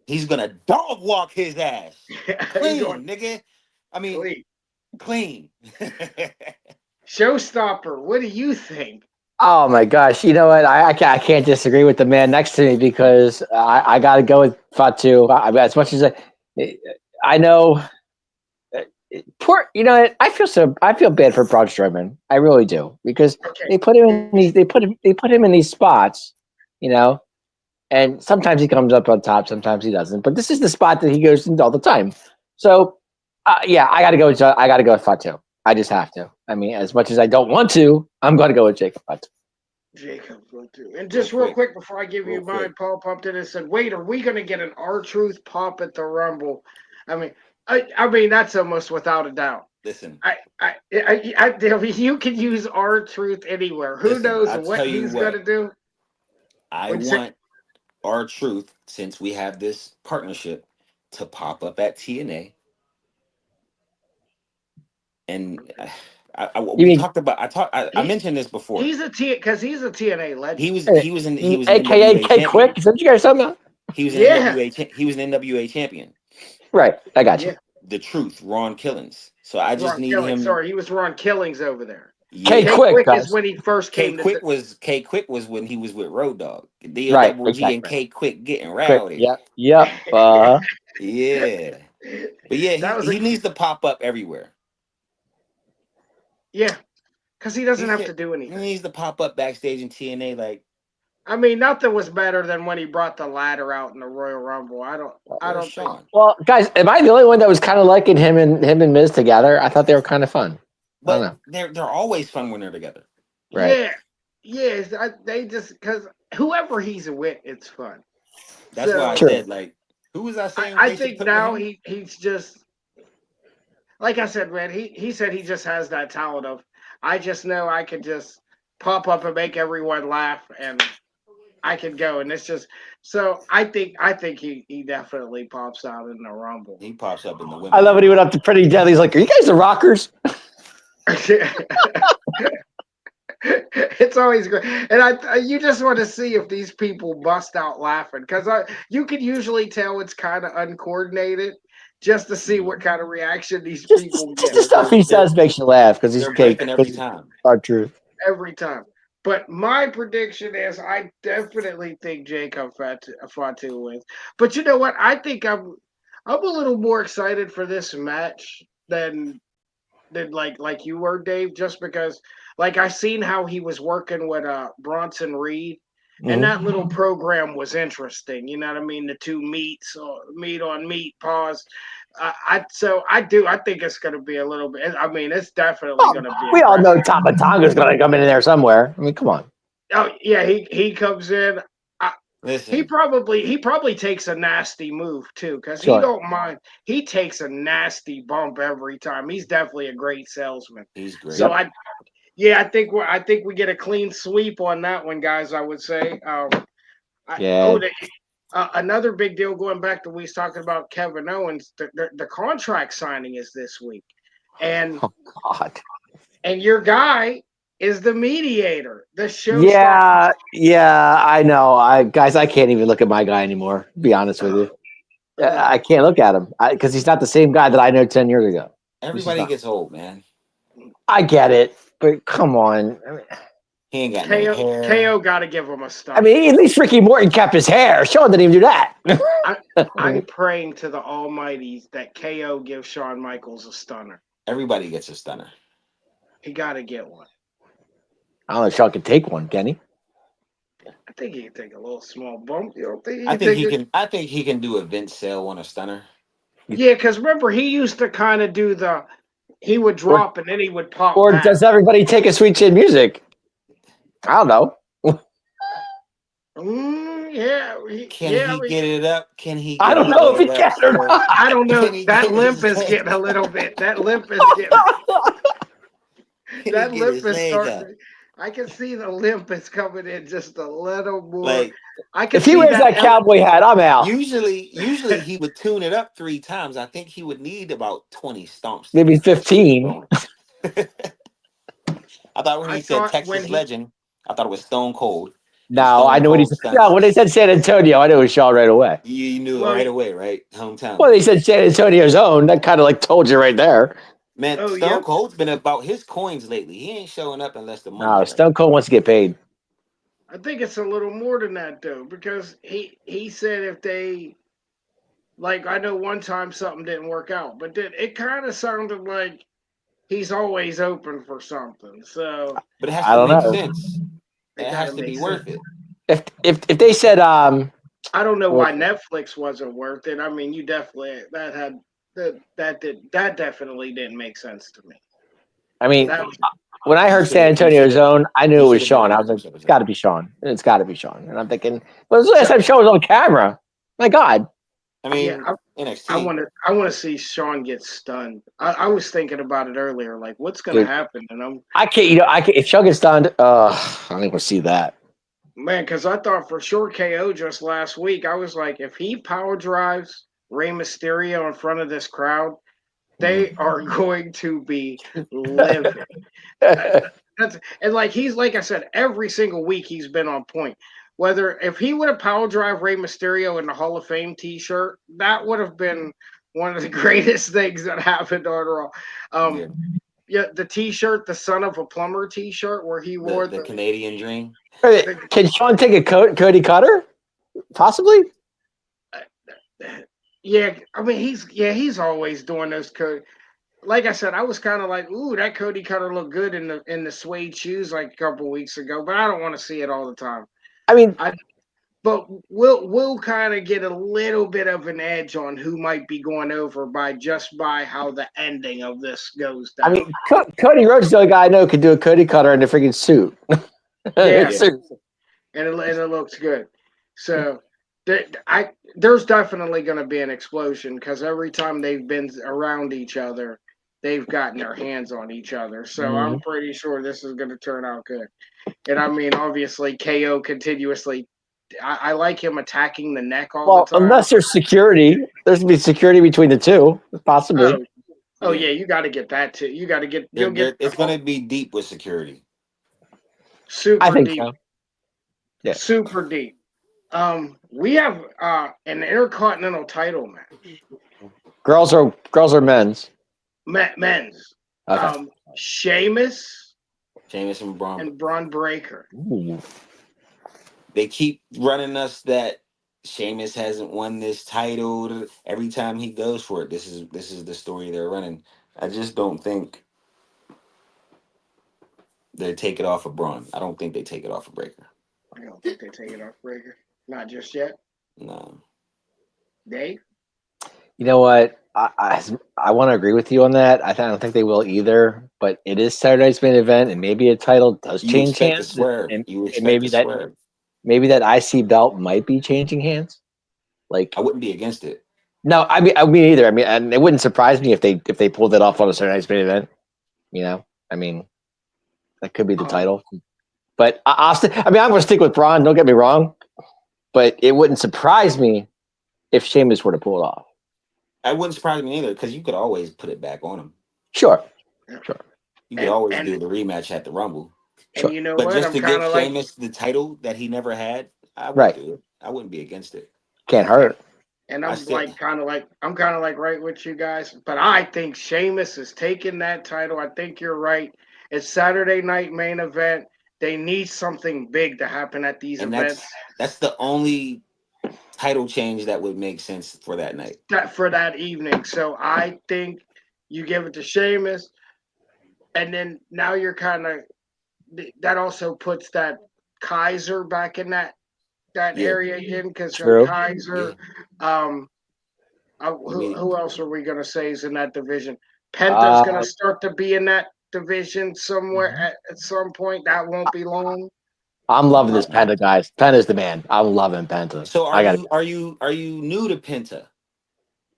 He's gonna dog walk his ass. Clean, Going nigga. I mean, clean. clean. Showstopper, what do you think? Oh my gosh! You know what? I can't disagree with the man next to me because I got to go with Fatu. As much as I know, poor. You know, I feel bad for Braun Strowman. I really do because they put him in these spots. You know, and sometimes he comes up on top, sometimes he doesn't. But this is the spot that he goes into all the time. So yeah, I got to go with Fatu. I just have to. I mean, as much as I don't want to, I'm going to go with Jacob Fatu. Jacob Fatu. And just real quick before I give you mine, Paul pumped in and said, "Wait, are we going to get an R-Truth pop at the Rumble?" I mean, I mean, that's almost without a doubt. Listen, You can use our truth anywhere. Who listen. knows I what tell you he's what. gonna do? I When want our truth, since we have this partnership, to pop up at TNA. And You we mean talked about. I he mentioned this before. he's a TNA He legend. was eh, he was in he was an AKA NWA K Quick? champion. Is that what you guys talking about? He was an Yeah, NWA champion. Right. I got you. yeah. The truth, Ron Killings. So I just Ron need Killings. him. Sorry, he was Ron Killings over there. K Yeah. K Quick, Quick is guys. when he first came to. K Quick was when he was with Road Dogg. D Right. Double G and Exactly. K Quick getting Quick. rowdy. Yep. Yep. Yeah. But yeah, That was a he needs to pop up everywhere. yeah, because he He doesn't have to said do he anything. needs to pop up backstage in TNA like, I mean, nothing was better than when he brought the ladder out in the Royal Rumble. I where's don't think. Sean? Well, guys, am I the only one that was kind of liking him and Miz together? I thought they were kind of fun. I don't But know. they're always fun when they're together. Right. Yeah, yes. They just because whoever he's with, it's fun. That's why I So True. said like, who was I saying I they should think put with now him? he's just like I said, man. He said he just has that talent of I just know I could just pop up and make everyone laugh, and I could go, and it's just so I think he definitely pops out in the Rumble. He pops up in the I women's love when he went Rumble. up to Pretty Deadly. He's like, "Are you guys the Rockers?" It's always great, and you just want to see if these people bust out laughing because you can usually tell it's kind of uncoordinated just to see what Mhm. kind of reaction these Just, people just get the stuff he They're says makes you laugh because he's they're cake. breaking every time. Our truth. every time. But my prediction is I definitely think Jacob Fatu wins. But you know what? I think I'm a little more excited for this match than like you were, Dave, just because like I seen how he was working with Bronson Reed, and Mhm. that little program was interesting. You know what I mean? The two meats, meat on meat, pause. I think it's going to be a little bit. I mean, it's definitely Oh, going to be we all know aggressive. Tama Tonga's going to come in there somewhere. I mean, come on. Oh yeah, he comes in. Listen, He probably takes a nasty move too, because he Sure. don't mind. He takes a nasty bump every time. He's definitely a great salesman. he's So great. Yep. I think we get a clean sweep on that one, guys. I would say. Yeah. Another big deal going back to we was talking about Kevin Owens. The contract signing is this week, and Oh God. your guy is the mediator. The showstopper. Yeah. Yeah. I know. Guys, I can't even look at my guy anymore. To be honest with you, I can't look at him because he's not the same guy that I know 10 years ago. He's just Everybody not. gets old, man. I get it, but come on. He ain't got no KO hair. got to give him a I stunner. mean, at least Ricky Morton kept his hair. Sean didn't even do that. I, I'm praying to the Almighty that KO gives Shawn Michaels a stunner. Everybody gets a stunner. He got to get one. I don't know if Sean can take one, can he? I think he can take a little small bump. You don't think he I can think take he it? can. I think he can do a Vince sale on a stunner. Yeah, because remember, he used to kind of do he would Or drop and then he would pop or back. does everybody take a sweet chin music? I don't know. Yeah, Can he get it up? Can he I get don't his know if he leg up, can or sir? not. I don't know. Can he That get limp his is leg getting a up? little bit. That limp is getting. Can he That get limp his is leg up? starting. I can see the limp is coming in just a little more. Like I can If he see wears that. that cowboy hat, I'm out. usually he would tune it up 3 times. I think he would need about 20 stomps to Maybe get that shit 15. going. I thought when I he said thought when Texas he. Legend, I thought it was Stone Cold. And No, I Stone know what he Cold said. No, stunts. when they said San Antonio, I knew it was Sean right away. You knew it Well, right away, right? Hometown. Well, they said San Antonio's own. That kind of like told you right there. Man, oh Stone yeah, Cold's been about his coins lately. He ain't showing up unless the money's No, right. Stone Cold wants to get paid. I think it's a little more than that though, because he said if they like I know one time something didn't work out, but then it kind of sounded like he's always open for something. So But it has I to don't make know. sense. it And it got to has to make be sense. worth it. If they said I don't know well, why Netflix wasn't worth it. I mean, you definitely that definitely didn't make sense to me. I mean, That when I You heard should San have you should Antonio's have own, I knew you it should was have been Sean. on I the was like, first it's episode. got to be Sean. It's got to be Sean. And I'm thinking, well, it's the last so time Sean was on camera. My God. I yeah, mean, NXT. I want to see Sean get stunned. I was thinking about it earlier, like what's going to Dude. happen, and I can't. I can't, if Shaw gets stunned, I don't want to see that. man, because I thought for sure KO just last week. I was like, if he power drives Rey Mysterio in front of this crowd, they are going to be livid. That's and like he's like I said, every single week he's been on point. Whether if he would have power drive Rey Mysterio in the Hall of Fame T-shirt, that would have been one of the greatest things that happened on Raw. Yeah. Yeah, the T-shirt, the Son of a Plumber T-shirt, where he wore The Canadian Dream. Can Sean take a Cody Cutter? Possibly. Yeah, I mean he's always doing those Cody. Like I said, I was kind of like, ooh, that Cody Cutter looked good in the suede shoes like a couple weeks ago, but I don't want to see it all the time. I mean, But we'll kind of get a little bit of an edge on who might be going over by how the ending of this goes down. I mean, Cody Rhodes is the only guy I know could do a Cody Cutter in a freaking suit. Yeah. Suit. And it looks good. So there's definitely going to be an explosion because every time they've been around each other, they've gotten their hands on each other. So I'm pretty sure this is going to turn out good. And I mean, obviously, KO continuously. I like him attacking the neck all the time. Unless there's security, there's to be security between the two, possibly. Oh yeah, you got to get that too. You got to get. It's going to be deep with security. Super I think deep. so. Yeah. Super deep. We have an intercontinental title match. Girls are men's. Men's. Okay. Sheamus and Braun. And Braun Breaker. Ooh. They keep running us that Sheamus hasn't won this title every time he goes for it. This is the story they're running. I just don't think they take it off of Braun. I don't think they take it off of Breaker. I don't think they take it off Breaker. Not just yet. No. Dave? You know what? I want to agree with you on that. I don't think they will either. But it is Saturday's main event, and maybe a title does change hands. Maybe that IC belt might be changing hands. Like I wouldn't be against it. No, I mean either. I mean, and it wouldn't surprise me if they pulled it off on a Saturday's main event. You know, I mean, that could be the title. But I'm going to stick with Braun. Don't get me wrong, but it wouldn't surprise me if Sheamus were to pull it off. It wouldn't surprise me either because you could always put it back on him. Sure. You could always do the rematch at the Rumble. And you know but what? just to give Sheamus the title that he never had, I would do it. I wouldn't be against it. Can't hurt. And I'm kind of like right with you guys. But I think Sheamus is taking that title. I think you're right. It's Saturday night main event. They need something big to happen at these events. That's the only title change that would make sense for that night. For that evening. So I think you give it to Sheamus. And then now you're kind of that also puts that Kaiser back in that area again because Kaiser. Who else are we gonna say is in that division? Penta's gonna start to be in that division somewhere at some point. That won't be long. I'm loving this Penta, guys. Penta's the man. I'm loving Penta. So are you new to Penta?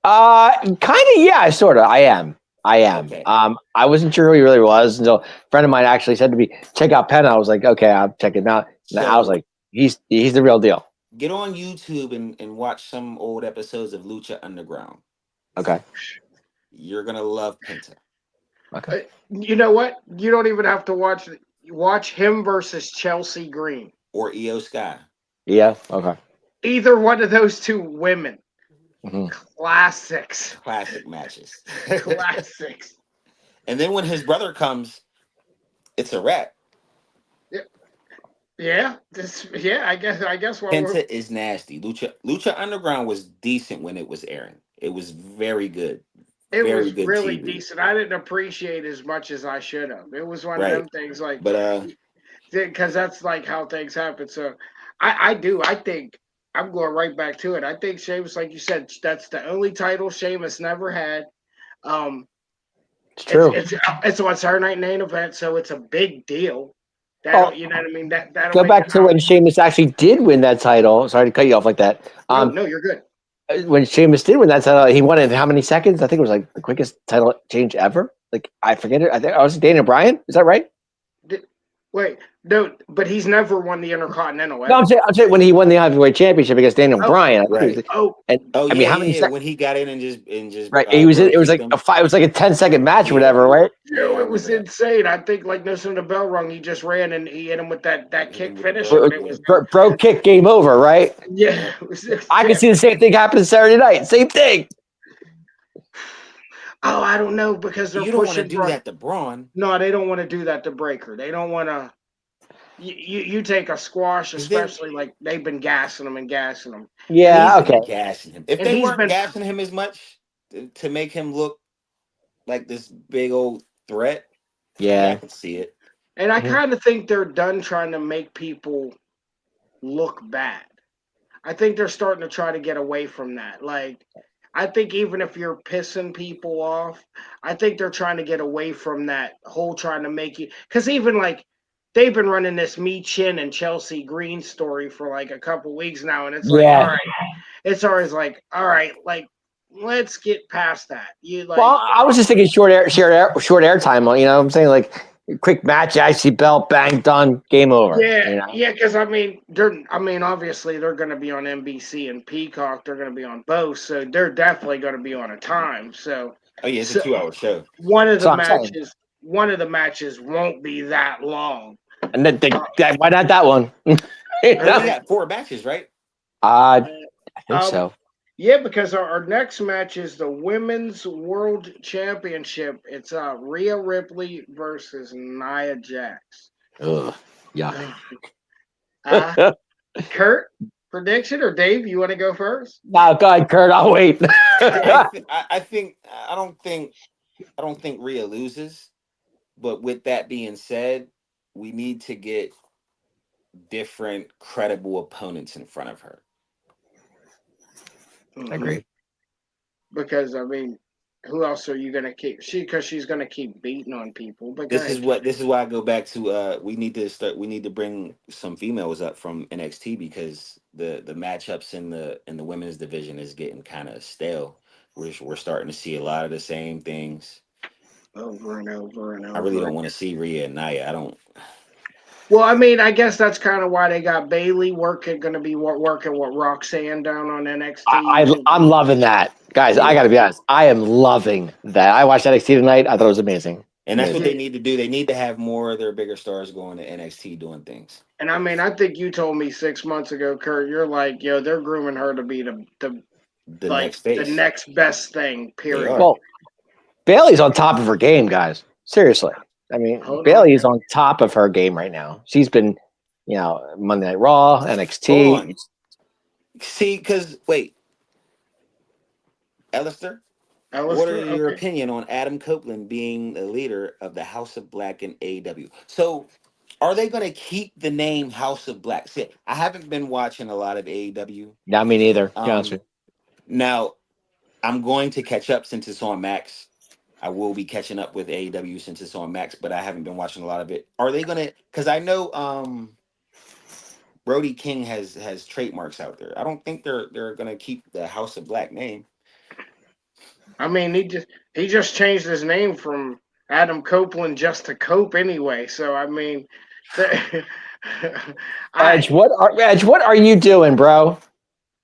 Kind of, yeah, sort of. I am. Okay. I wasn't sure who he really was until a friend of mine actually said to me, "Check out Penta." I was like, "Okay, I'll check him out." And I was like, "He's the real deal." Get on YouTube and watch some old episodes of Lucha Underground. Okay. You're gonna love Penta. Okay. You know what? You don't even have to watch him versus Chelsea Green or Io Sky. Yeah. Okay. Either one of those two women. Mm-hmm. Classic matches. Classics. And then when his brother comes, it's a wrap. Yeah. I guess Penta is nasty. Lucha Underground was decent when it was airing. It was very good. It was really decent. I didn't appreciate as much as I should have. It was one of them things like, because that's like how things happen. So I think I'm going right back to it. I think Sheamus, like you said, that's the only title Sheamus never had. It's true. It's on Saturday night main event, so it's a big deal. You know what I mean? That'll go back to when Sheamus actually did win that title. Sorry to cut you off like that. No, you're good. when Sheamus did win that title, he won it in how many seconds? I think it was like the quickest title change ever. Like I forget it. I think I was Daniel Bryan. Is that right? Wait, no, but he's never won the Intercontinental. No, Ever. I'm saying when he won the heavyweight championship against Daniel Oh, Bryan. Right. And Oh I mean, yeah, how many yeah, yeah. seconds? When he got in and just Right, he was. bro It was kicked like him. a five. It was like a 10-second match or Yeah, whatever, right? yeah, I it was remember that. insane. I think like no sooner the bell rung, he just ran and he hit him with that Hit him kick with the finisher, bro. and it Yeah. was Bro kick, game over, right? yeah. Yep. I can see the same thing happen Saturday night. Same thing. Oh, I don't know because But they're you don't want to pushing. do that to Braun. No, they don't want to do that to Breaker. They don't want to. You take a squash, Because then especially like they've been gassing him and gassing him, and Yeah. he's Okay. gassing him. If and they he's weren't been gassing him as much to make him look like this big old threat, yeah, I Yeah. can see it. and I Mhm. kind of think they're done trying to make people look bad. I think they're starting to try to get away from that. Like, I think even if you're pissing people off, I think they're trying to get away from that whole trying to make you. Because even like they've been running this Me Chin and Chelsea Green story for like a couple weeks now, and it's like, all Yeah. right, it's always like, all right, like let's get past that. You like, Well, I was just thinking short air time. You know, what I'm saying like quick match, IC belt, bang, done, game over. yeah, You know. yeah, because I mean, obviously they're going to be on NBC and Peacock. They're going to be on both, so they're definitely going to be on a time. So, Oh yeah, it's a so 2 hour show. one of the So I'm saying, matches, one of the matches won't be that long. and then Uh, why not that one? You They only know? got 4 matches, right? I think um, so. yeah, because our next match is the Women's World Championship. It's Rhea Ripley versus Nia Jax. Ugh, yuck. Uh, Kurt, prediction or Dave? You want to go first? No, go ahead, Kurt. I'll wait. I don't think Rhea loses. But with that being said, we need to get different credible opponents in front of her. I agree. Because I mean, who else are you gonna keep? Because she's gonna keep beating on people. But go ahead. This is why I go back to we need to bring some females up from NXT because the matchups in the women's division is getting kind of stale. We're starting to see a lot of the same things. Over and over and I really over don't want to again. see Rhea and Nia. I don't. Well, I mean, I guess that's kind of why they got Bailey going to be working with Roxanne down on NXT. I'm loving that, guys. I got to Yeah. be honest. I am loving that. I watched NXT tonight. I thought it was amazing. And that's what Yeah, they need to do. They need to have more of their bigger stars going to NXT doing things. and I mean, I think you told me 6 months ago, Kurt. You're like, yo, they're grooming her to be the The like next the phase. next best thing. They Period. are. Well, Bailey's on top of her game, guys. Seriously. I mean, Hold on. Bailey is on top of her game right now. She's been, Monday Night Raw, Hold NXT. on. See, because wait, Alistair, what are Alistair, your okay. opinion on Adam Copeland being the leader of the House of Black in AEW? So, are they going to keep the name House of Black? See, I haven't been watching a lot of AEW. Not me neither. To be honest Um, with now I'm going to catch up since it's on Max. I will be catching up with AEW since it's on Max, but I haven't been watching a lot of it. Are they gonna? Because I know Brody King has trademarks out there. I don't think they're gonna keep the House of Black name. I mean, he just changed his name from Adam Copeland just to Cope anyway. So I mean, the, Edge, I Edge, what are you doing, bro?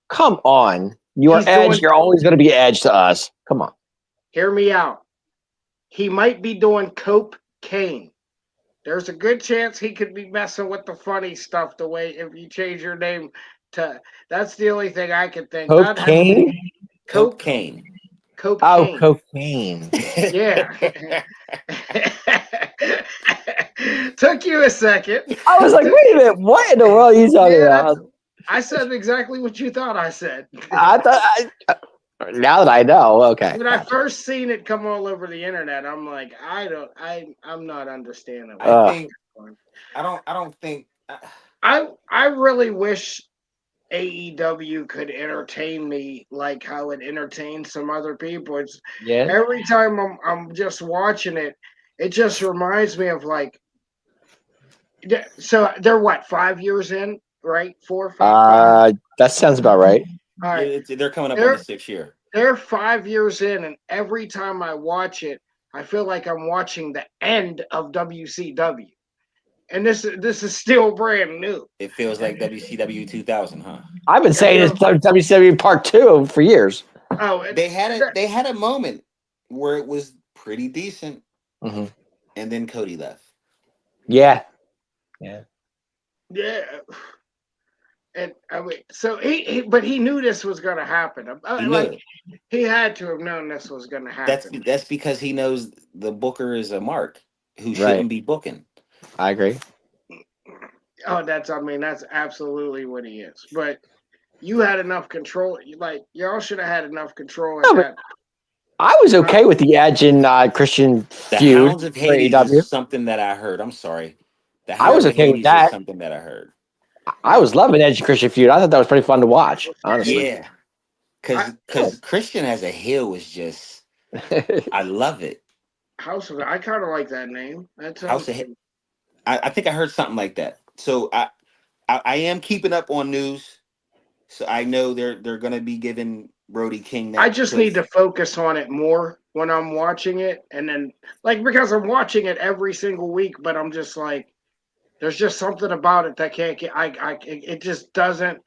Come on. You are he's Edge. doing. You're always going to be Edge to us. Come on. Hear me out. He might be doing Cope Kane. There's a good chance he could be messing with the funny stuff the way if you change your name to. That's the only thing I could think. Not Cocaine? Cope Cocaine. Cope Oh, Kane. cocaine. Yeah. Took you a second. I was like, wait a minute. What in the world are you talking Yeah, about? I said exactly what you thought I said. I thought. Now that I know, okay. When I first seen it come all over the internet, I'm like, I'm not understanding. I Uh, think I don't think I really wish AEW could entertain me like how it entertains some other people. It's yeah. every time I'm just watching it, it just reminds me of like. So they're what 5 years in, right? 4 or 5. That sounds about right. All right, They're coming up on the they're 6th year. they're 5 years in, and every time I watch it, I feel like I'm watching the end of WCW. And this is still brand new. It feels like WCW 2000, huh? I've been saying it's WCW Part 2 for years. Oh, They had a moment where it was pretty decent, Mm-hmm. and then Cody left. Yeah. yeah. And I mean, so but he knew this was going to happen. He knew Like it. he had to have known this was going to happen. That's because he knows the booker is a mark who Right. shouldn't be booking. I agree. Oh, I mean, that's absolutely what he is. But you had enough control. Like y'all should have had enough control at No, but that. I was okay with the Edge and Christian The feud Hounds of for Hades AEW. is something that I heard. I'm sorry. The I was Hounds of okay with Hades is that. something that I heard. I was loving Edge and Christian feud. I thought that was pretty fun to watch, honestly. Yeah. Because Christian as a heel is just, I love it. House of I kind of like that name. That House sounds of I think I heard something like that. So I am keeping up on news. So I know they're gonna be giving Brody King that I just need push. to focus on it more when I'm watching it, and then because I'm watching it every single week, but I'm just like, there's just something about it that can't get. It just doesn't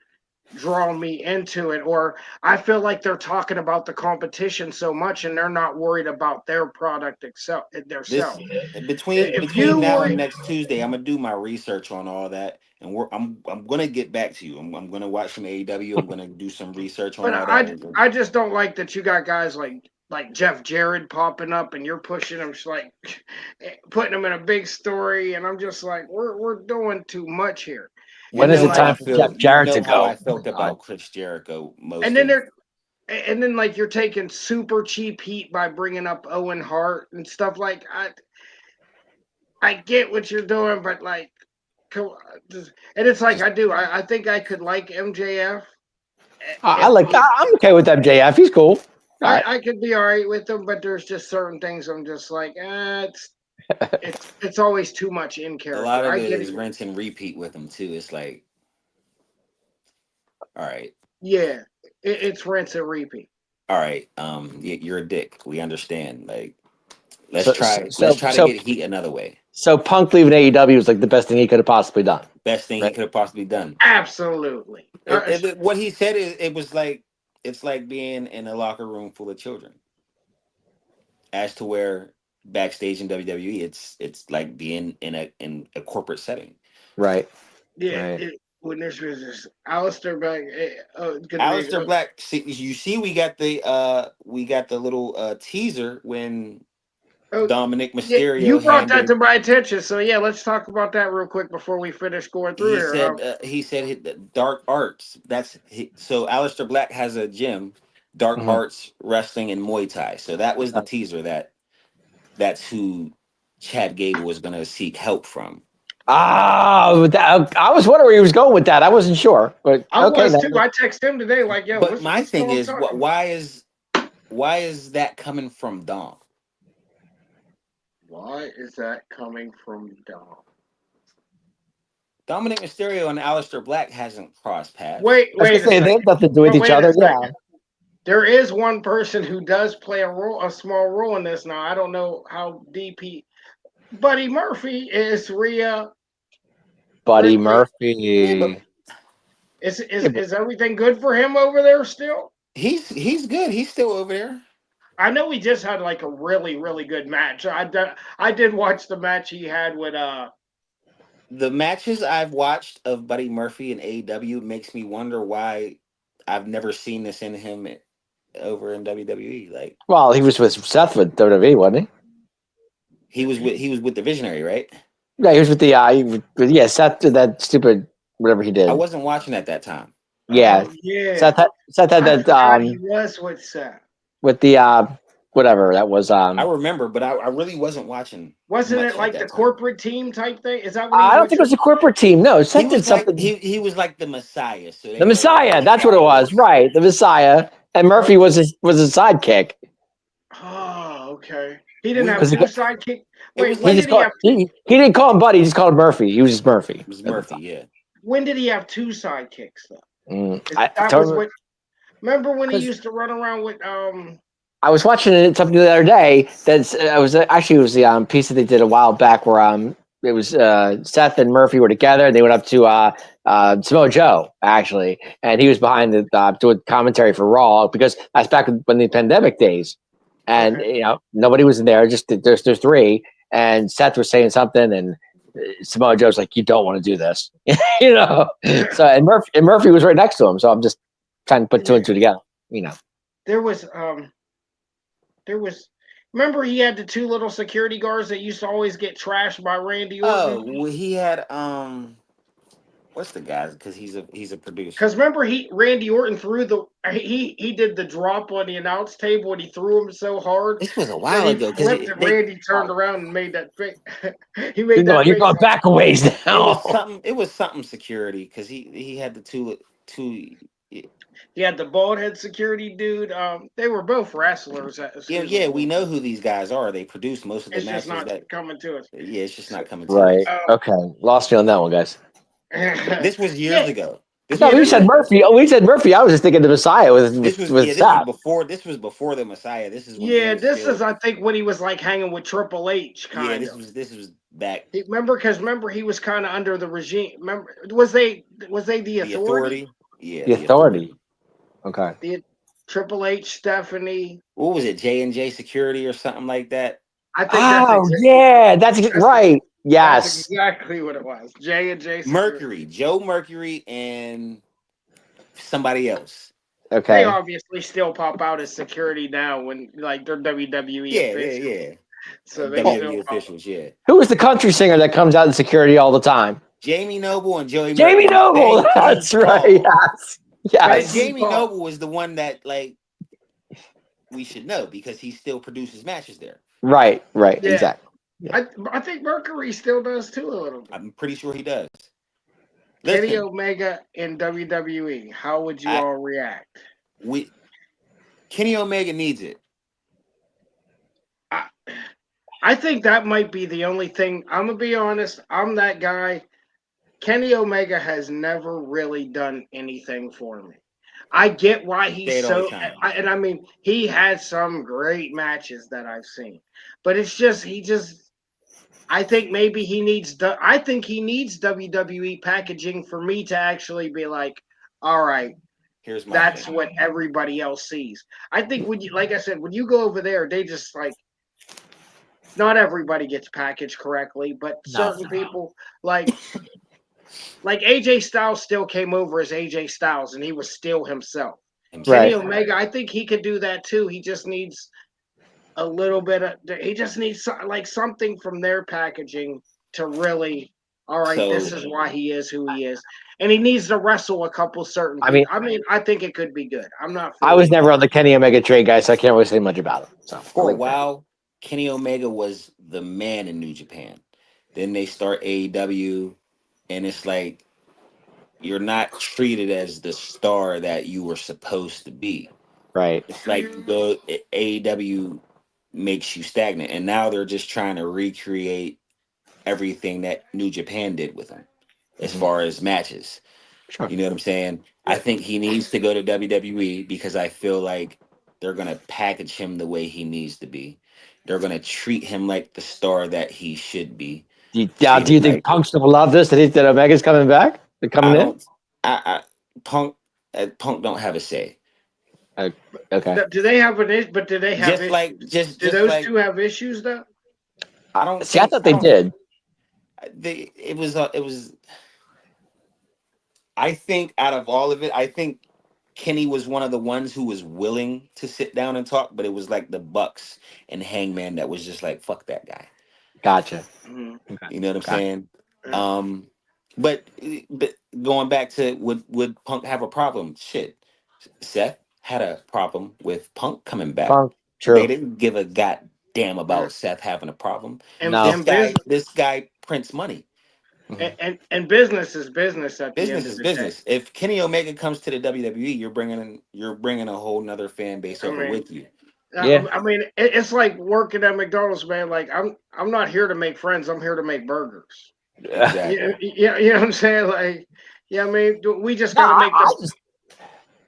draw me into it, or I feel like they're talking about the competition so much, and they're not worried about their product itself. This If between you now and worry, next Tuesday, I'm gonna do my research on all that, and I'm gonna get back to you. I'm gonna watch some AEW. I'm gonna do some research on but all that. I just don't like that you got guys like Jeff Jarrett popping up, and you're pushing them like putting them in a big story, and I'm just like, we're doing too much here. When And is then it How like I time for feel. Jeff You Jarrett to know how go? I felt about Chris Jericho and most then of. they're and then like you're taking super cheap heat by bringing up Owen Hart and stuff like I get what you're doing, but like, and it's like I think I could like MJF if I'm okay with MJF. He's cool. All right. I could be all right with them, but there's just certain things I'm just like, it's always too much in A lot character. of I it get is it. rinse and repeat with him too. It's like, all right, Yeah, it's rinse and repeat. all right. You're a dick. We understand. Like, So let's so try to so get heat another way. so Punk leaving AEW was like the best thing he could have possibly done. Best thing he Right. could have possibly done. Absolutely. What he said is, it was like, it's like being in a locker room full of children. As to where backstage in WWE, it's like being in a corporate setting. Right. Yeah, Right. when there's this Alistair back, Alistair Black. See, you see, we got the little teaser when Dominic yeah, you Mysterio brought that handed. to my attention. So yeah, let's talk about that real quick before we finish going through here. He said dark arts. So Alistair Black has a gym, dark Mhm. arts wrestling and Muay Thai. So that was the teaser that's who Chad Gable was going to seek help from. I was wondering where he was going with that. I wasn't sure, but I okay. was too. I texted him today, like, yo, But my what's thing going is, on? why is that coming from Dom? Why is that coming from Dom? Dominic Mysterio and Aleister Black hasn't crossed paths. Wait I was a gonna say, they second. have nothing to do with each Wait a other. Yeah. second. There is one person who does play a small role in this now. I don't know how deep Buddy Murphy is Rhea. Buddy Ripley. Yeah, Murphy. but Is everything good for him over there still? he's good. He's still over there. I know he just had like a really, really good match. I did watch the match he had with The matches I've watched of Buddy Murphy in AEW makes me wonder why I've never seen this in him over in WWE. Like, Well, he was with Seth with WWE, wasn't he? he was with the Visionary, right? Yeah, he was with Seth did that stupid whatever he did. I wasn't watching at that time. Yeah, yeah. Seth had I that forgot he was with Seth. with the whatever that was. I remember, but I really wasn't watching. Wasn't much it at like that the time. corporate team type thing? Is that what I don't think it was a corporate team. No, Seth did something. He was like the Messiah. So The Messiah, that's what it was, right? The Messiah, and Murphy was his sidekick. Oh, okay. He didn't have two sidekicks. Wait, He didn't call him Buddy. He just called him Murphy. He was just Murphy. It was Murphy, yeah. When did he have two sidekicks though? Remember when he 'Cause used to run around with I was watching something the other day. That's I was actually it was the piece that they did a while back where it was Seth and Murphy were together. They went up to Samoa Joe actually, and he was behind the doing commentary for Raw because that's back when the pandemic days, and okay. nobody was in there. Just there's three, and Seth was saying something, and Samoa Joe's like, "You don't want to do this," you know. So Murphy was right next to him. So I'm just trying to put two Yeah, and two together, you know. there was there was remember he had the two little security guards that used to always get trashed by Randy Orton? Oh, well, he had what's the guy? Because he's a Because producer. remember Randy Orton threw he did the drop on the announce table and he threw him so hard This was a that while he ago because flipped and they Randy turned around and made that face. He made No, that you're face. going back a ways it was now. something. It was something security because he had the two. He had the bald head security dude. They were both wrestlers. Yeah, Excuse me. yeah, we know who these guys are. They produce most of the It's just matches not that. coming to us. Yeah, it's just So, not coming to Right. us. Okay. Lost me on that one, guys. This was years yeah, ago. This No, yeah. was we This said is years ago. Murphy. Oh, we said Murphy. I was just thinking the Messiah with This with, was with yeah. This was Seth. before. This was before the Messiah. This is when he yeah. was This is still. I think when he was like hanging with Triple H, Yeah, kind of. this was back Remember, because remember he was kind of under the regime. Remember, was they the the authority? authority. Yeah, The the authority. authority. Okay. The Triple H, Stephanie. What was it? J&J Security or something like that. I think Oh yeah, that's right. that's Yes. exactly what it was. J and J Security. Mercury, Joe Mercury, and somebody else. They Okay. obviously still pop out as security now when like they're WWE Yeah, yeah, officials, yeah. so they Oh, still WWE pop. officials. Yeah, who was the country singer that comes out in security all the time? Jamie Noble and Joey Jamie Mercury. Noble. Thank you, That's right. Paul. Yes. Thank Yes. you, Jamie Paul. Noble was the one that like we should know because he still produces matches there. Right. Right. Yeah, Exactly. Yeah. I think Mercury still does too a little bit. I'm pretty sure he does. Kenny Listen, Omega in WWE. How would you I all react? we Kenny Omega needs it. I, I think that might be the only thing. I'm gonna be honest. I'm that guy. Kenny Omega has never really done anything for me. I get why Say he's it all the so, time. and I mean, he has some great matches that I've seen, but it's just he just. I think maybe he needs. I think he needs WWE packaging for me to actually be like, all right, Here's my that's thing. what everybody else sees. I think when you, like I said, when you go over there, they just like not everybody gets packaged correctly, but No. certain people like AJ Styles still came over as AJ Styles and he was still himself. Kenny Right. Himself. Omega, I think he could do that too. He just needs a little bit of he just needs like something from their packaging to really all right, this So is why he is who he is. And he needs to wrestle a couple certain I mean, people. I mean, I think it could be good. I'm not I was fully never on the Kenny Omega trade, guys, so I can't really say much about him. So I'll for a leave it there. while, Kenny Omega was the man in New Japan. Then they start AEW, and it's like you're not treated as the star that you were supposed to be. Right. It's like AEW makes you stagnant, and now they're just trying to recreate everything that New Japan did with him, as Mhm. far as matches. Sure. You know what I'm saying? I yeah. think he needs to go to WWE because I feel like they're gonna package him the way he needs to be. They're gonna treat him like the star that he should be. Do Treated you think like Punk's gonna love this? That Omega's coming back? They're I coming in? don't. I Punk. Punk don't have a say. Uh, okay. Do they have an issue? But do they have Just like issues? Do just those like two have issues though? I don't See, I think thought I they don't. did. They it was. I think out of all of it, I think Kenny was one of the ones who was willing to sit down and talk, but it was like the Bucks and Hangman that was just like, fuck that guy. Gotcha. Mhm. Okay. You know what I'm Gotcha. saying? Yeah. Um, but going back to would Punk have a problem? Shit, Seth had a problem with Punk coming back. Punk. They True. didn't give a goddamn Yeah. about Seth having a problem. And No. This guy prints money. Mhm. and business is business at the Business end of is the day. business. If Kenny Omega comes to the WWE, you're bringing a whole nother fan base I over mean, with you. Yeah. I mean, it's like working at McDonald's, man. Like I'm not here to make friends. I'm here to make burgers. Yeah, Exactly. yeah, you know what I'm saying? Like, yeah, I mean, we just No, got to make I the just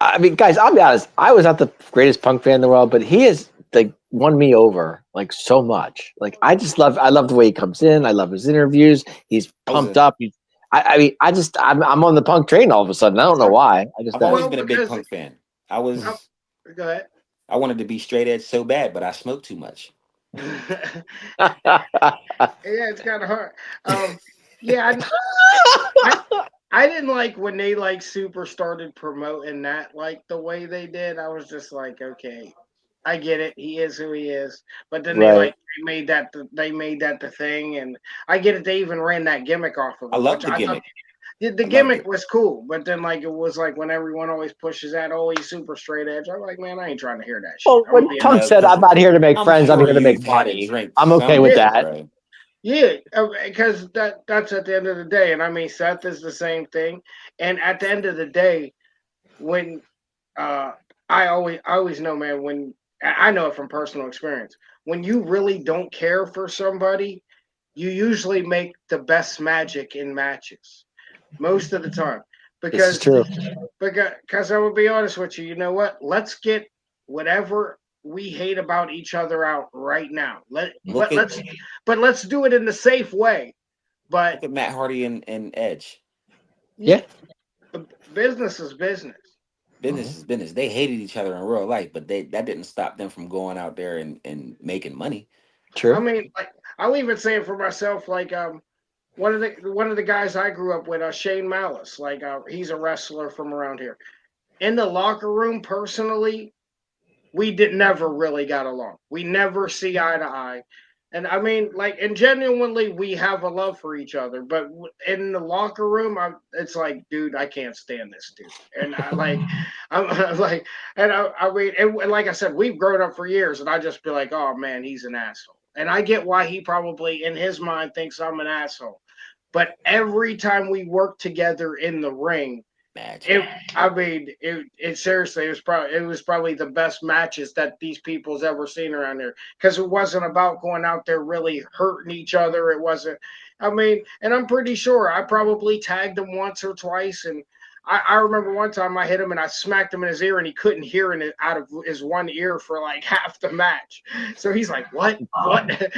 I mean, guys, I'll be honest. I was not the greatest Punk fan in the world, but he has like won me over like so much. Like I love the way he comes in. I love his interviews. He's pumped up. I mean, I'm on the Punk train all of a sudden. I don't know why. I've always Well, been a big because Punk fan. I was go ahead. I wanted to be straight edge so bad, but I smoked too much. Yeah, it's kind of hard. Yeah, I I didn't like when they like super started promoting that like the way they did. I was just like, okay, I get it. He is who he is. But then Right. they made that the thing, and I get it. They even ran that gimmick off of I him, love which the I thought gimmick. the I loved gimmick it. was cool. But then like it was like when everyone always pushes that, oh, he's super straight edge. I'm like, man, I ain't trying to hear that shit. Well, I'm gonna when be Punk honest. said, "I'm not here to make I'm friends. I'm sure here to make you've had to money," drink I'm okay with something, Yeah, that. bro. yeah, because that's at the end of the day. And I mean, Seth is the same thing. And at the end of the day, when uh, I always know, man, when I know it from personal experience, when you really don't care for somebody, you usually make the best magic in matches most of the time. This is Because true. because I will be honest with you, you know what? Let's get whatever we hate about each other out right now. Look at Let's do it in the safe way. But look at Matt Hardy and Edge. Yeah. business is business. Business is business. They hated each other in real life, but that didn't stop them from going out there and making money. I True. mean, like I'll even say it for myself. Like one of the guys I grew up with, Shane Malice. Like he's a wrestler from around here. In the locker room, personally, we did never really got along. We never see eye to eye. And I mean, like, and genuinely, we have a love for each other. But in the locker room, it's like, dude, I can't stand this dude. And I like, I'm like, and I mean, and like I said, we've grown up for years, and I just be like, oh man, he's an asshole. And I get why he probably, in his mind, thinks I'm an asshole. But every time we work together in the ring, Magic. it, I mean, it seriously, it was probably the best matches that these people's ever seen around there because it wasn't about going out there really hurting each other. It wasn't. I mean, and I'm pretty sure I probably tagged him once or twice, and I remember one time I hit him and I smacked him in his ear, and he couldn't hear it out of his one ear for like half the match. So he's like, "What? What?"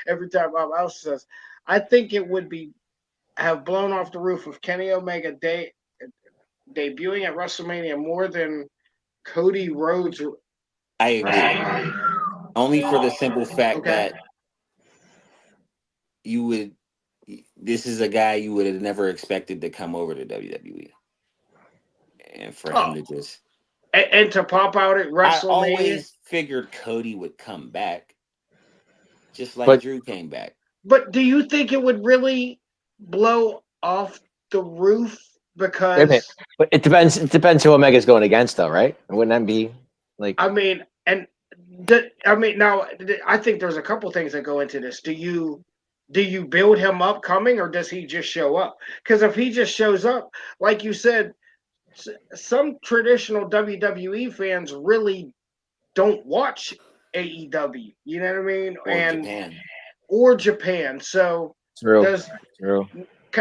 Every time else says, I think it would be have blown off the roof of Kenny Omega debuting at WrestleMania more than Cody Rhodes. I agree. Only for the simple fact Okay. that you would this is a guy you would have never expected to come over to WWE. And for him Oh, to just and to pop out at I WrestleMania. always figured Cody would come back, just like But Drew came back. But do you think it would really blow off the roof? wait a minute. Because But it depends. It depends who Omega's going against, though, right? Wouldn't that be like? I mean, and I mean, now I think there's a couple things that go into this. Do you build him up coming, or does he just show up? Because if he just shows up, like you said, some traditional WWE fans really don't watch AEW. You know what I mean? Or Japan. Or Japan. So True. does True.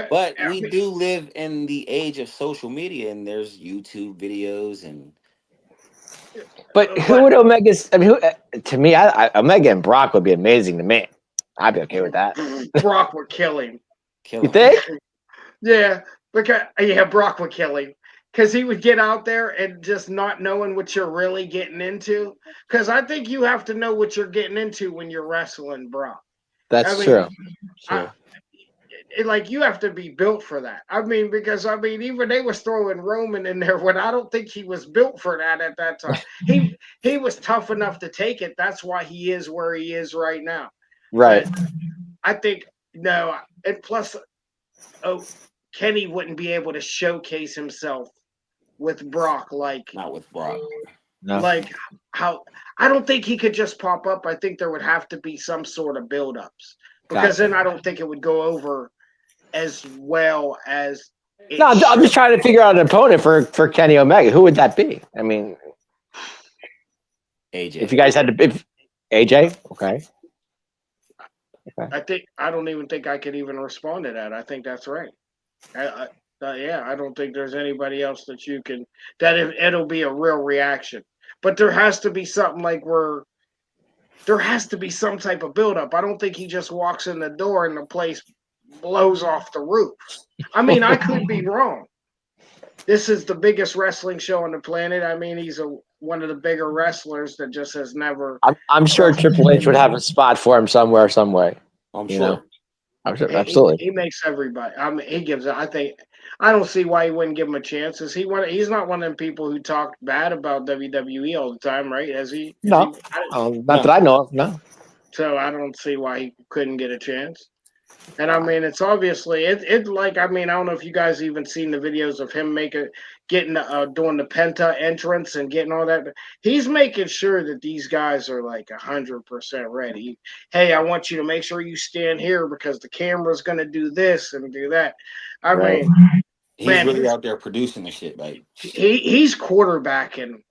But I we mean, do live in the age of social media, and there's YouTube videos and But who but would Omega's? I mean, to me, Omega and Brock would be amazing to me. I'd be okay with that. Brock would kill him. kill You him. think? Yeah, because yeah, Brock would kill him because he would get out there and just not knowing what you're really getting into. Because I think you have to know what you're getting into when you're wrestling Brock. I That's mean, true. I, True. like you have to be built for that. I mean, because I mean, even they was throwing Roman in there when I don't think he was built for that at that time. He was tough enough to take it. That's why he is where he is right now. Right. But I think no, and plus, oh, Kenny wouldn't be able to showcase himself with Brock Not with Brock. No. like how I don't think he could just pop up. I think there would have to be some sort of build-ups because Gotcha. then I don't think it would go over as well as it No, I'm should. just trying to figure out an opponent for Kenny Omega. Who would that be? I mean, AJ. if you guys had to, if AJ, okay. I don't even think I could even respond to that. I think that's right. Yeah, I don't think there's anybody else that you can that it'll be a real reaction. But there has to be something like where there has to be some type of buildup. I don't think he just walks in the door and the place blows off the roof. I mean, I could be wrong. This is the biggest wrestling show on the planet. I mean, he's one of the bigger wrestlers that just has never. I'm sure Triple H would have a spot for him somewhere, some way. I'm You sure. know? I'm sure, He, absolutely. he makes everybody. I mean, he gives. I think. I don't see why he wouldn't give him a chance. Is he one? He's not one of them people who talk bad about WWE all the time, right? Is he? No, not that I know of. No. So I don't see why he couldn't get a chance. And I mean, it's obviously it like I mean I don't know if you guys even seen the videos of him getting doing the Penta entrance and getting all that. But he's making sure that these guys are like 100% ready. Hey, I want you to make sure you stand here because the camera's gonna do this and do that. I Right. mean, He's man, really out there producing the shit. Like he's quarterbacking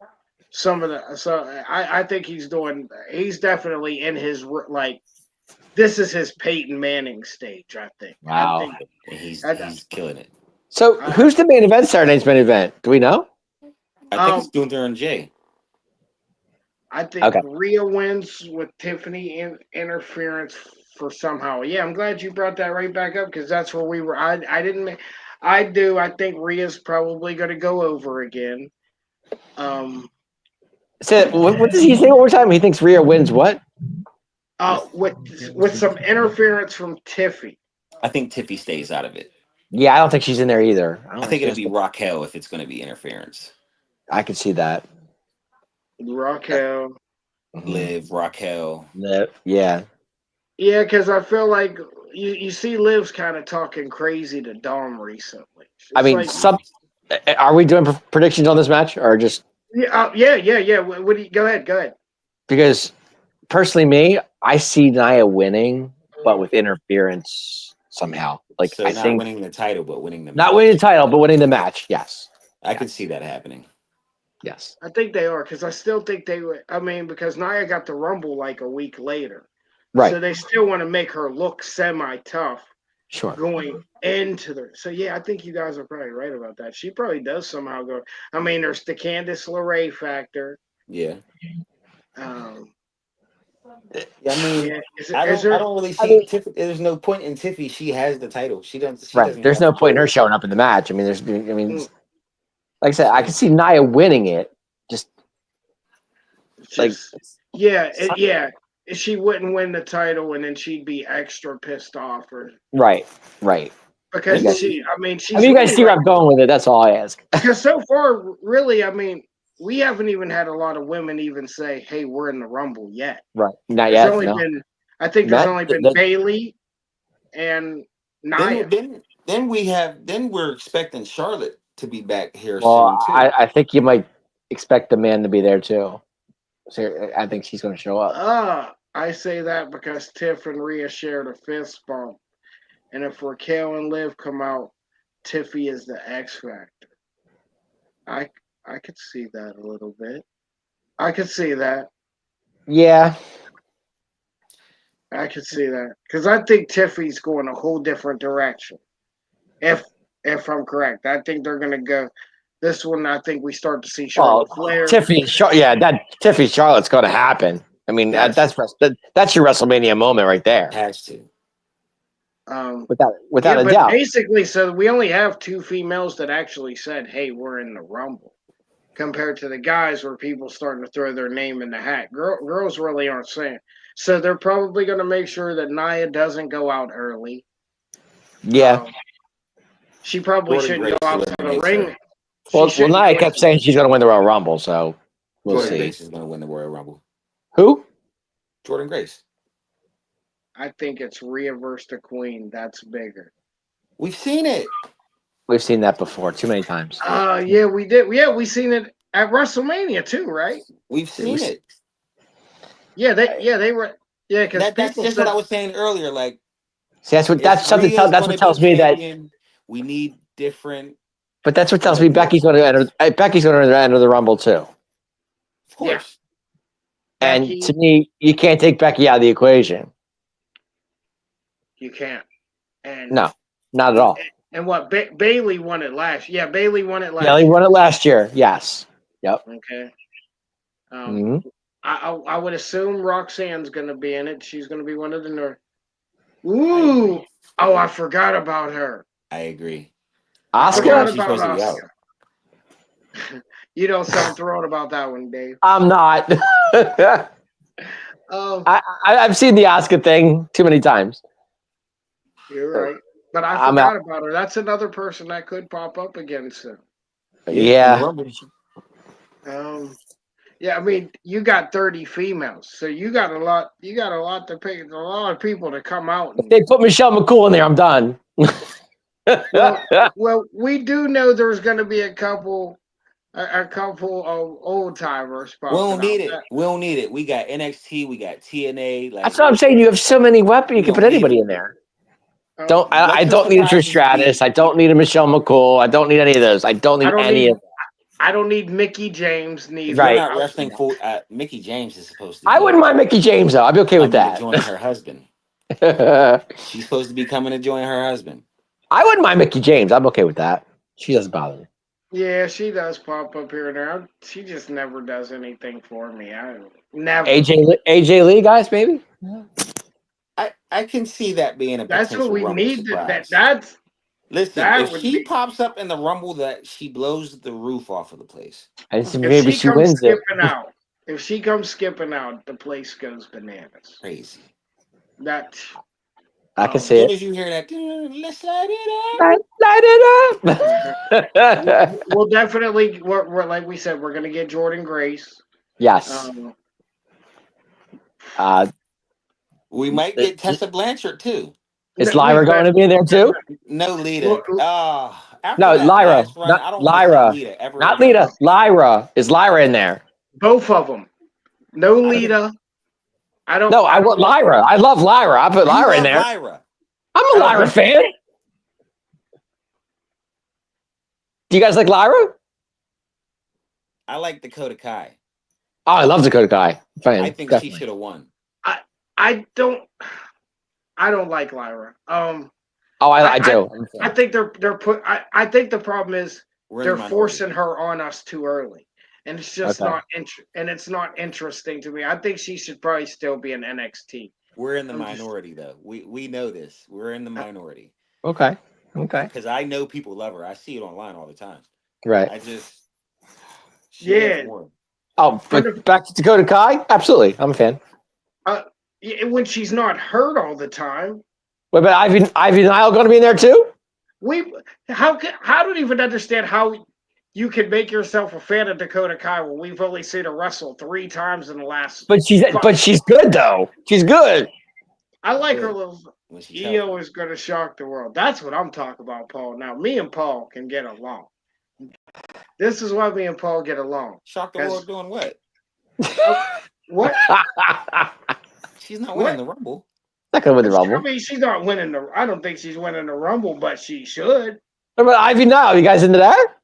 some of the. So I think he's definitely in his like. This is his Peyton Manning stage, I think. Wow. I think he's killing it. So who's the main event? Saturday's main event? Do we know? I think it's Gunther and Jay. I think Rhea wins with Tiffany interference for somehow. Yeah, I'm glad you brought that right back up because that's where we were. I didn't. I do. I think Rhea's probably going to go over again. So what does he say one more time? He thinks Rhea wins what? With some interference from Tiffy. I think Tiffy stays out of it. Yeah, I don't think she's in there either. I think it'd be Raquel if it's going to be interference. I could see that. Raquel. Liv, Raquel. Liv, yeah. Yeah, because I feel like you see Liv's kind of talking crazy to Dom recently. I mean, are we doing predictions on this match or just? Yeah. What do you go ahead? Because personally, me, I see Nia winning, but with interference somehow. Like so I think winning the title, but winning the match. Not winning the title, but winning the match. Yes, I could see that happening. Yes, I think they are because I still think they would. I mean, because Nia got the Rumble like a week later, right? So they still want to make her look semi-tough. Sure. Going into the yeah, I think you guys are probably right about that. She probably does somehow go. I mean, there's the Candice LeRae factor. Yeah. Yeah, I mean, I don't really see Tiffy. There's no point in Tiffy. She has the title. She doesn't. Right. There's no point in her showing up in the match. I mean, like I said, I can see Nia winning it. Just like, yeah. She wouldn't win the title, and then she'd be extra pissed off, or right. Because she's. You guys see where I'm going with it. That's all I ask. Because so far, really, I mean, we haven't even had a lot of women even say, "Hey, we're in the Rumble" yet. Right, not yet. I think there's only been Bayley and Nia. Then we're expecting Charlotte to be back here soon too. I think you might expect the man to be there too. So I think she's going to show up. I say that because Tiff and Rhea shared a fist bump, and if Raquel and Liv come out, Tiffy is the X factor. I could see that a little bit. I could see that. Yeah. I could see that because I think Tiffy's going a whole different direction. If I'm correct, I think they're going to go. This one, I think we start to see Charlotte Flair. Tiffy Charlotte's going to happen. I mean, that's your WrestleMania moment right there. Has to. Without a doubt. Basically, so we only have two females that actually said, "Hey, we're in the Rumble," compared to the guys where people starting to throw their name in the hat. Girls really aren't saying. So they're probably going to make sure that Nia doesn't go out early. Yeah. She probably shouldn't go out to the ring. Well, Nia kept saying she's going to win the Royal Rumble, so we'll see. Grace is going to win the Royal Rumble. Who? Jordan Grace. I think it's Rhea versus the Queen. That's bigger. We've seen it. We've seen that before too many times. Yeah, we did. Yeah, we seen it at WrestleMania too, right? We've seen it. Yeah, they were. Yeah, because that's just what I was saying earlier. Like, see, that's what tells me that we need different. But that's what tells me Becky's going to enter. Becky's going to enter the Rumble too. Of course. Yeah. And to me, you can't take Becky out of the equation. You can't. And no, not at all. And what Bailey won it last? Yeah, Bailey won it Yeah, last he year. won it last year. Yes. Yep. Okay. hmm I would assume Roxanne's gonna be in it. She's gonna be one of the North. I Ooh. agree. Oh, I forgot about her. I agree. I How long forgot is Oscar, she about supposed to be out? Oscar. You don't sound thrilled about that one, Dave. I'm not. Oh, I've seen the Oscar thing too many times. you're right. But I I'm out. forgot about her. That's another person that could pop up again soon. Yeah, in the Yeah. Rumble. Um, yeah, I mean, you got 30 females, so you got a lot. You got a lot to pick. A lot of people to come out If and. they put Michelle McCool in there, I'm done. Well, well, we do know there's going to be a couple of old timers We don't popping out. need it. We don't need it. We got NXT. We got TNA. That's Like what I'm saying. You have so many weapons. You we can put don't need anybody it. in there. I Let your don't need a Trish surprises Stratus. be. I don't need a Michelle McCool. I don't need any of those. I don't I need don't any of. need. I don't need Mickey James If you're neither. Right. not wrestling for, Mickey James is supposed to I wouldn't be mind Mickey James though. I'd be okay with coming to that. join her husband. She's supposed to be coming to join her husband. I wouldn't mind Mickey James. I'm okay with that. She doesn't bother me. Yeah, she does pop up here and there. She just never does anything for me. I never. AJ Lee, guys, maybe. I can see that being a That's what potential we Rumble need. surprise. Listen, That if would she be. pops up in the Rumble, that she blows the roof off of the place. I think If maybe she she comes wins it. skipping out, if she comes skipping out, the place goes bananas. Crazy. That. I can As see soon it. as you hear that, let's light it up. Light it up. We'll definitely. We're like we said. We're gonna get Jordan Grace. Yes. Um, Uh, We might get Tessa Blanchard too. is we Lyra going to be in there too? No, well, Lita. After No, that Lyra. last run, Not I don't want to see Lyra. Lita ever Not again. Lita. Lyra. Is Lyra in there? both of them. No I- Lita. I don't. No, I I don't want want. Lyra. I love Lyra. I put You Lyra in love there. Lyra. I'm a Lyra But fan. Do you guys like Lyra? I like Dakota Kai. Oh, I love Dakota Kai. Fan. I think she Definitely. should have won. I don't. I don't like Lyra. Oh, I do. I'm a I fan. think they're put. I think the problem is We're in they're the minority. forcing her on us too early, and it's just Okay. not and it's not interesting to me. I think she should probably still be in NXT. We're in the I'm just- minority, though. We know this. We're in the minority Okay. Okay. because I know people love her. I see it online all the time. Right. I just she Yeah. has more. Oh, but back to Dakota Kai. Absolutely, I'm a fan. When she's not hurt all the time. Wait, but Ivy Nile going to be in there too? I don't even understand how you can make yourself a fan of Dakota Kai when we've only seen her wrestle 3 times in the last. But she's good though. She's good. I like Good. her little. When she's EO healthy. is going to shock the world. That's what I'm talking about, Paul. Now, me and Paul can get along. This is why me and Paul get along. Shock the world doing what? What? She's not What? winning the Rumble. Not gonna win the I Rumble. mean, she's not winning the. I don't think she's winning the Rumble, but she should. What about Ivy Nile? You guys into that?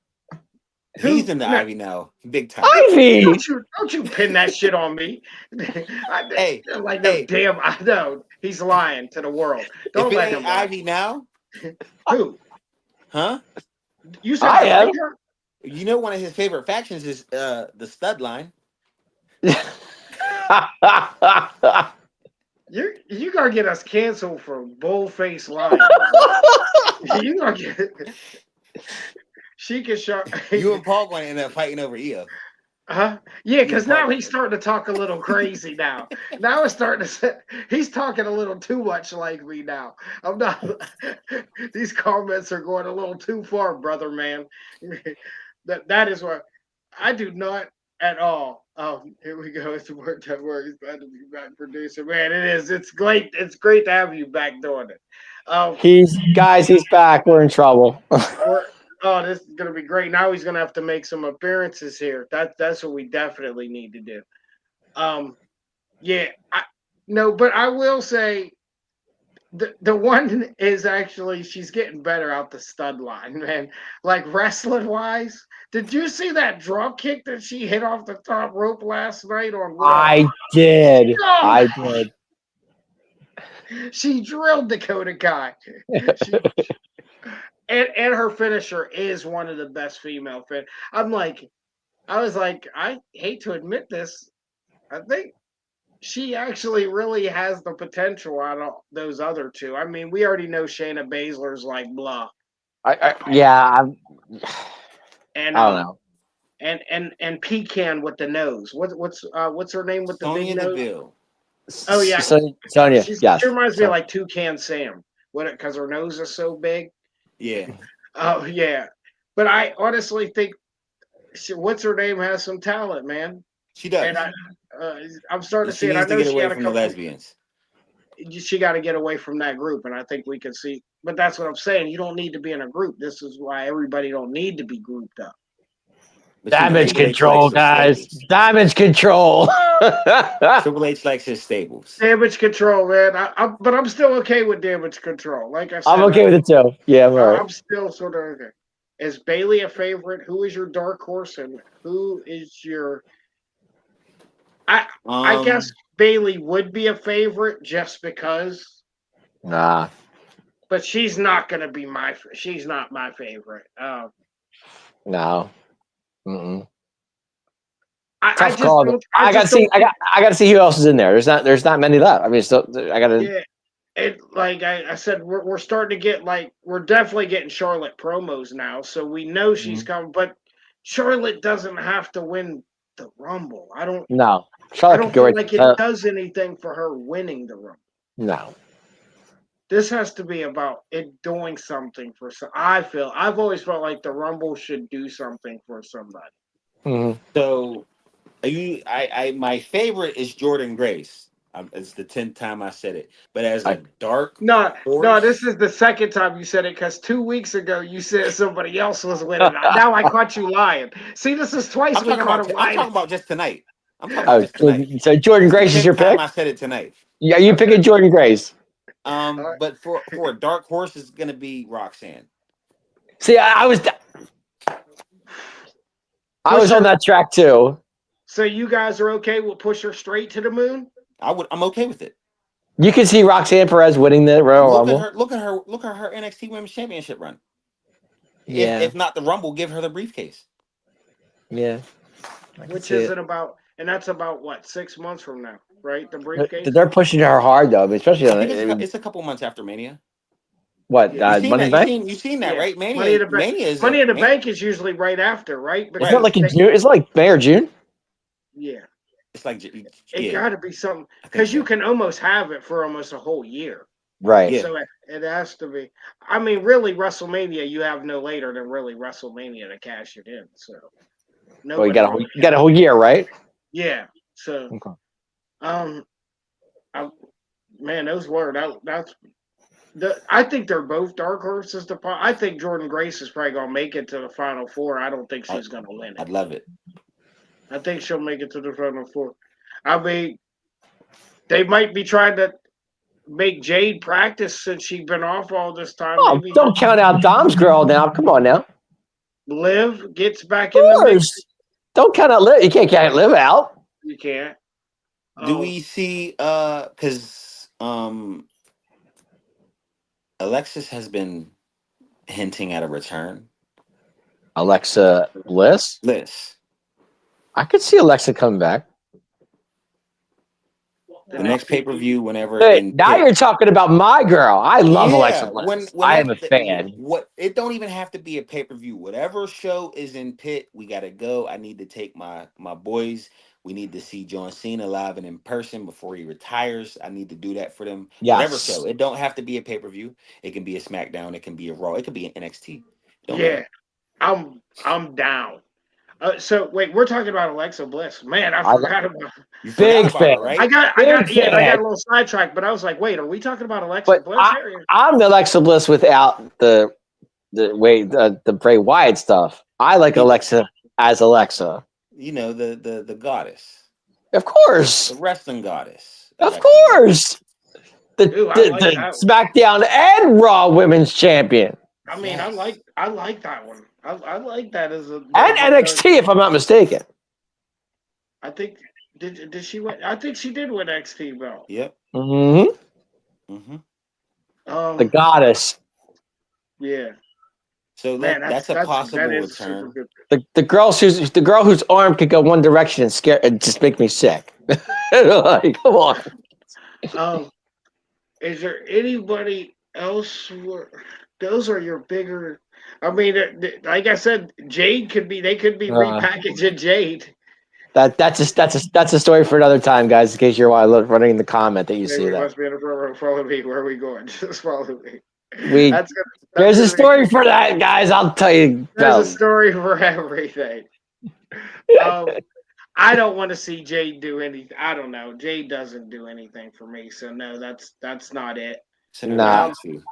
He's in the No. Ivy now, big time. Ivy. Don't you pin that shit on me? Hey, like no hey. damn. I know he's lying to the world. Don't If it let ain't him lie. Ivy now, Who? huh? You said I am. Ranger? You know, one of his favorite factions is the Stud Line. You gotta get us canceled for bullface lying. You gonna get. She can show. You and Paul going to end up fighting over Io. Huh? Yeah, because now Paul- he's starting to talk a little crazy now. Now it's starting to say, he's talking a little too much like me now. I'm not. These comments are going a little too far, brother, man. That is what I do not at all. Here we go. It's the word that works. Glad to be back, producer. Man, it is. It's great. It's great to have you back doing it. He's back. We're in trouble. This is gonna be great. Now he's gonna have to make some appearances here. That's what we definitely need to do. But I will say the one is actually she's getting better out the stud line, man. Like wrestling wise. Did you see that drop kick that she hit off the top rope last night on Raw? I did. Oh! I did. She drilled Dakota Kai. and her finisher is one of the best female fin. I was like, I hate to admit this. I think she actually really has the potential out of those other two. I mean, we already know Shayna Baszler's like blah, Yeah, and I don't know. and Pecan with the nose. What's her name with the big Sonya nose? Deville. Oh yeah, Sonya, she yes. reminds me of like Toucan Sam. What? Because her nose is so big. Yeah. Oh yeah, but I honestly think what's her name has some talent, man. She And does. uh, I'm starting to She see it. I needs to know get she away had a from the couple. lesbians. She got to get away from that group, and I think we can see. But that's what I'm saying. You don't need to be in a group. This is why everybody don't need to be grouped up. But you know, Damage Triple H likes control, his guys. stables. Damage control. Triple H likes his stables. Damage control, man. But I'm still okay with damage control. Like I I'm said, okay with it too. Yeah, I'm all right. I'm still sort of okay. Is Bailey a favorite? Who is your dark horse, and who is your? I guess Um, Bailey would be a favorite just because, Nah, but she's not going to be my. She's not my favorite. no. Mm-mm. I Tough just call. don't. I I got to just see. don't I think. got. I got to see who else is in there. There's not many left. I mean, still, I got to. Yeah, it like I said, we're starting to get like we're definitely getting Charlotte promos now, so we know she's coming. But Charlotte doesn't have to win the Rumble. No, I Charlotte could don't go feel right. like it does anything for her winning the Rumble. No. This has to be about it doing something for some. I've always felt like the Rumble should do something for somebody. Mm-hmm. so my favorite is Jordan Grace. It's the 10th time I said it. But as a dark No, this horse, is the second time you said it because 2 weeks ago you said somebody else was winning. Now I caught you lying. See, this is twice we caught him I'm lying. talking about just tonight. I'm talking about Oh, just tonight. so Jordan It's the Grace is 10th your time pick? I said it tonight. Yeah, you Okay. picking Jordan Grace? All right. But for a dark horse, it's gonna be Roxanne. See, I was Push on her. that track too. So you guys are okay with push her straight to the moon? I'm okay with it. You can see Roxanne Perez winning the Royal Look at Rumble. her. Look at her NXT Women's Championship run. Yeah, If not the Rumble, give her the briefcase. yeah. I can Which see it. isn't about, and that's about what 6 months from now, right? The briefcase. They're pushing her hard though, I mean, especially I on think I mean, it's a couple months after Mania. what Yeah, Money in the Bank? You seen that, yeah. right? Money in the bank. Mania is Money a in the man, bank is usually right after, right? Isn't it right. Because like in June? Isn't it like May or June? yeah, It's like it yeah, got to be something I think because you so. can almost have it for almost a whole year. Right. Yeah, So it has to be. I mean, really, WrestleMania, you have no later than really WrestleMania to cash it in. So Well, nobody really. you got a whole year, right? Yeah. So Okay. um, I, man, those were that's. I think they're both dark horses. I think Jordan Grace is probably gonna make it to the final four. I don't think I, she's gonna win it. I'd love it. I think she'll make it to the final four. I mean, they might be trying to make Jade practice since she's been off all this time. Oh, Maybe don't count out Dom's girl now. Come on now. Liv gets back Of in the mix. course. Don't count out Liv. You can't count Liv out. You can't. Do we see because Alexis has been hinting at a return. Alexa Bliss. Bliss. I could see Alexa coming back. The next pay-per-view, whenever Hey, in now Pitt. you're talking about my girl. I love Alexa Yeah, Bliss. I am whenever a fan. what it don't even have to be a pay-per-view. Whatever show is in Pitt, we gotta go. I need to take my boys. We need to see John Cena live and in person before he retires. I need to do that for them. Whatever Yes. show. It don't have to be a pay-per-view. It can be a SmackDown. It can be a Raw. It could be an NXT. Don't Yeah, matter. I'm down. So wait, we're talking about Alexa Bliss. Man, I I forgot about. You forgot big about fan. her, right? Yeah, and I got Fan. a little sidetracked, but I was like, wait, are we talking about Alexa But Bliss here? I'm Alexa Bliss without the Bray Wyatt stuff. I like Alexa as Alexa. You know, the goddess. Of course. The wrestling goddess. Of Alexa course. Ooh, I like The that one. SmackDown and Raw Women's Champion. I mean, Yes. I like that one. I like that as a And NXT, if I'm not mistaken. I think did she win? I think she did win NXT belt. Yep. Mm-hmm. Mm-hmm. The goddess. Yeah. So Man, that's a that possible is super return. good. The girl whose arm could go one direction and scare and just make me sick. Like, come on. Um, is there anybody else? Those are your bigger. I mean, like I said, Jade could be. They could be Uh, repackaging Jade. that's a story for another time, guys. In case you're running in the comment that you Hey, see we that. must be in the front row. Follow me. Where are we going? Just follow me. We That's gonna. That's There's a gonna be. story for that, guys. I'll tell you There's a about. story for everything. Um, I don't want to see Jade do anything. I don't know. Jade doesn't do anything for me, so no, that's not it. Send her to Nah. Um, NXT.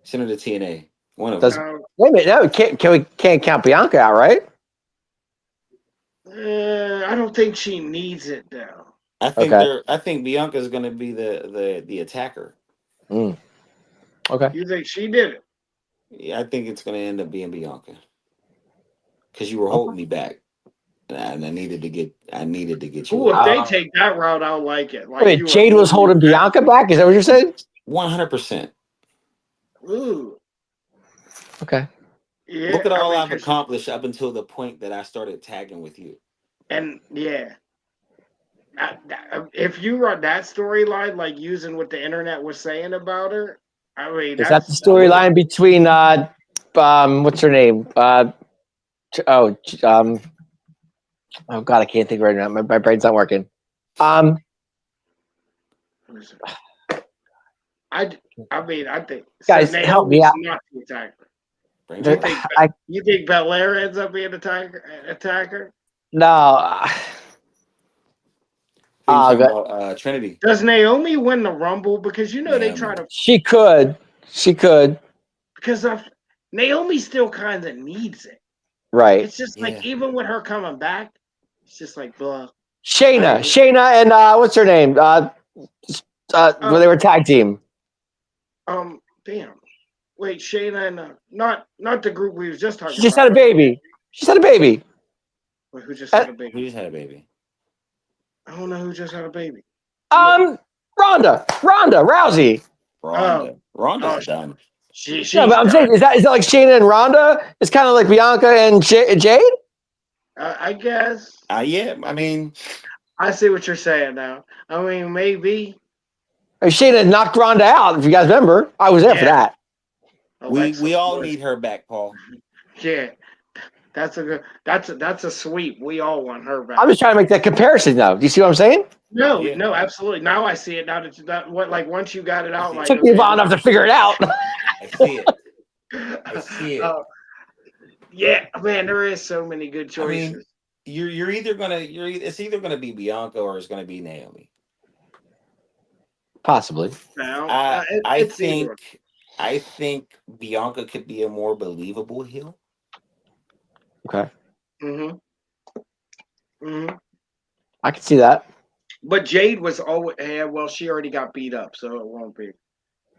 Send her to TNA. One of Does them. um, Wait a minute? No, we can't count Bianca out, right? I don't think she needs it though. Okay. I think Bianca's gonna be the attacker. Mm. Okay. You think she did it? Yeah, I think it's gonna end up being Bianca. Because you were Okay. holding me back. And I needed to get you Ooh, if over. they take that route, I'll like it. Like Wait, you were Jade was holding me holding back. Bianca back. Is that what you're saying? 100%. Ooh, Okay. yeah. Look at I all mean, I've accomplished up until the point that I started tagging with you. and yeah. If you run that storyline, like using what the internet was saying about her, I mean, Is that the that's storyline between what's her name? Oh, oh God, I can't think right now. My brain's not working. I, I mean, I think so. Guys, help me Naomi's out. not the attacker. Bring You her think back. I you think Belair ends up being attacker? no. Who you talking God. about? Trinity. Does Naomi win the Rumble? Because you know they try Naomi. to She could. She could. because Naomi still kind of needs it. Right. It's just like Yeah. even with her coming back, it's just like blah. Shayna, and what's her name? When they were tag team. Damn. Wait, Shayna and not the group we was just She talking just about, had a right? baby. She just had a baby. Wait, who just Uh, had a baby? Who just had a baby? I don't know who just had a baby. um, Ronda Rousey. Oh, Ronda's oh, done. No, but she's I'm done. saying is that like Shayna and Ronda? It's kind of like Bianca and Jade. I guess Yeah, I mean, I see what you're saying now. I mean, maybe. I mean, Shayna knocked Ronda out. If you guys remember, I was there for Yeah, that. we Alexa all Bliss. need her back, Paul. Yeah, that's a sweep. We all want her back. I'm just trying to make that comparison, though. Do you see what I'm saying? No, Yeah. no, absolutely. Now I see it. Now that what like once you got it out, like Took me a okay, while enough to figure it out. I see it. this- I see it. yeah, man, there is so many good I mean, choices. you're either gonna it's either gonna be Bianca or it's gonna be Naomi. Possibly. Now I I it's either. think I think Bianca could be a more believable heel. Okay. Mm-hmm. Mm-hmm. I can see that. But Jade was always yeah. Well, she already got beat up, so it won't be.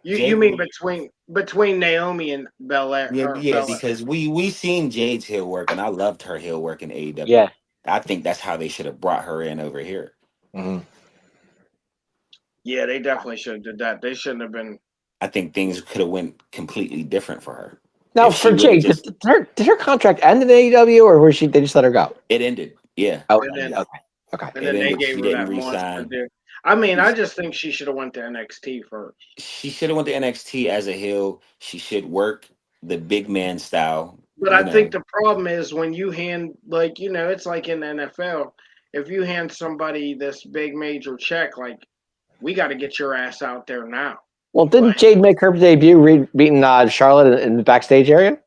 You Jade mean will between Naomi and Belair or yeah, Bella? because we seen Jade's heel work and I loved her heel work in AEW. Yeah. I think that's how they should have brought her in over here. Mm-hmm. Yeah, they definitely should have did that. They shouldn't have been. I think things could have went completely different for her. Now, If she for would have Jade, just did her contract end in AEW, or was they just let her go? it ended. Yeah. Oh, And then okay. and It then they ended. gave She her didn't that monster re-sign. dude. I mean, I just think she should have went to NXT first. She should have went to NXT as a heel. She should work the big man style. But You I think know, the problem is when you hand like it's like in the NFL. If you hand somebody this big major check, like we got to get your ass out there now. Well, didn't Like, Jade make her debut beating Charlotte in the backstage area?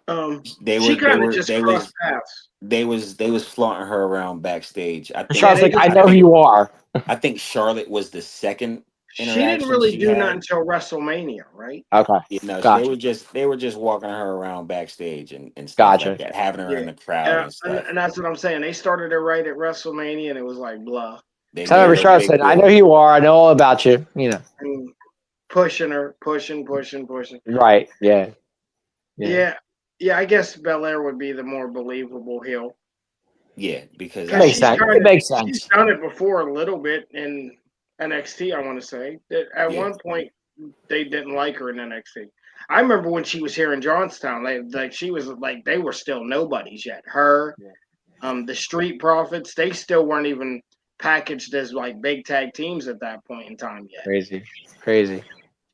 they she were they kind of were just they crossed was paths. they was flaunting her around backstage. Yeah, Charlotte's like, I know who you are. I think Charlotte was the second she didn't interaction really she do nothing had. until WrestleMania, right? Okay. You know, Gotcha. they were just walking her around backstage and stuff like Gotcha. that, having her Yeah, in the crowd and stuff. and that's what I'm saying. They started it right at WrestleMania, and it was like blah. They So I made remember her a Charlotte said, big I know deal. who you are. I know all about you. You know. And pushing her, pushing. Right. Yeah. Yeah, yeah. I guess Belair would be the more believable heel Yeah, because It because makes sense. It makes she's sense. done it before a little bit in NXT. I want to say that at yeah, one point they didn't like her in NXT. I remember when she was here in Johnstown, like she was like they were still nobodies yet. Her, the Street Profits, they still weren't even packaged as like big tag teams at that point in time yet. Crazy, crazy.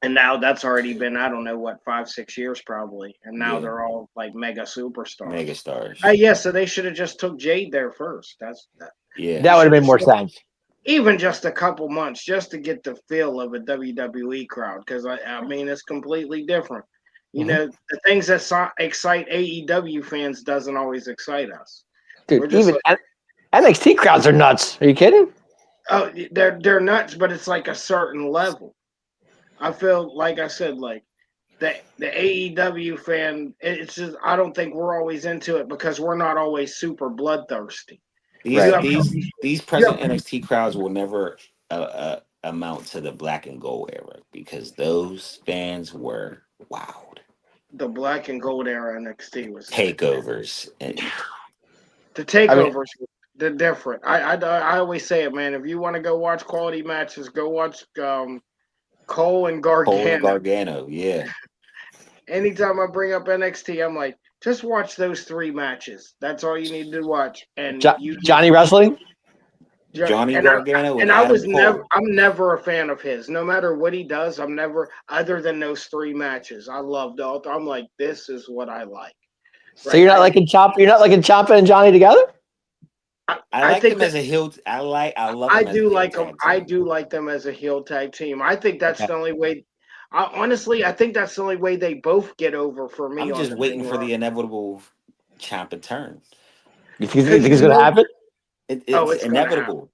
And now that's already been, I don't know what, 5, 6 years probably. And now Yeah, they're all like mega superstars. mega stars. Yeah, so they should have just took Jade there first. That's that. Yeah, That would have made more sense. Even just a couple months, just to get the feel of a WWE crowd, because I mean it's completely different. You hmm know, the things that excite AEW fans doesn't always excite us. Dude, We're just even like, NXT crowds are nuts. Are you kidding? oh, they're nuts, but it's like a certain level. I feel like I said, like the AEW fan, it's just I don't think we're always into it because we're not always super bloodthirsty. You these Right. have these these you present have NXT crowds will never amount to the black and gold era because those fans were wild the black and gold era NXT was it. takeovers and The I mean, takeovers, they're different. I always say it, man. If you want to go watch quality matches, go watch Cole and Cole and Gargano. Gargano. Yeah, Anytime I bring up NXT, I'm like, just watch those 3 matches. That's all you need to watch, and Johnny Wrestling. Johnny and Gargano and I Adam was never, Cole. I'm never a fan of his. No matter what he does, I'm never, other than those 3 matches. I loved all. I'm like, this is what I like. So Right? you're not liking Chop. You're not liking Ciampa and Johnny together. I I like think them that as a heel. I love I them as a do heel like them. tag I team. do like them as a heel tag team. I think that's Okay. the only way. Honestly, I think that's the only way they both get over for me I'm on just the waiting main for the roster. inevitable Champa turn. You Because think it's gonna happen? oh, It's it's gonna happen. inevitable.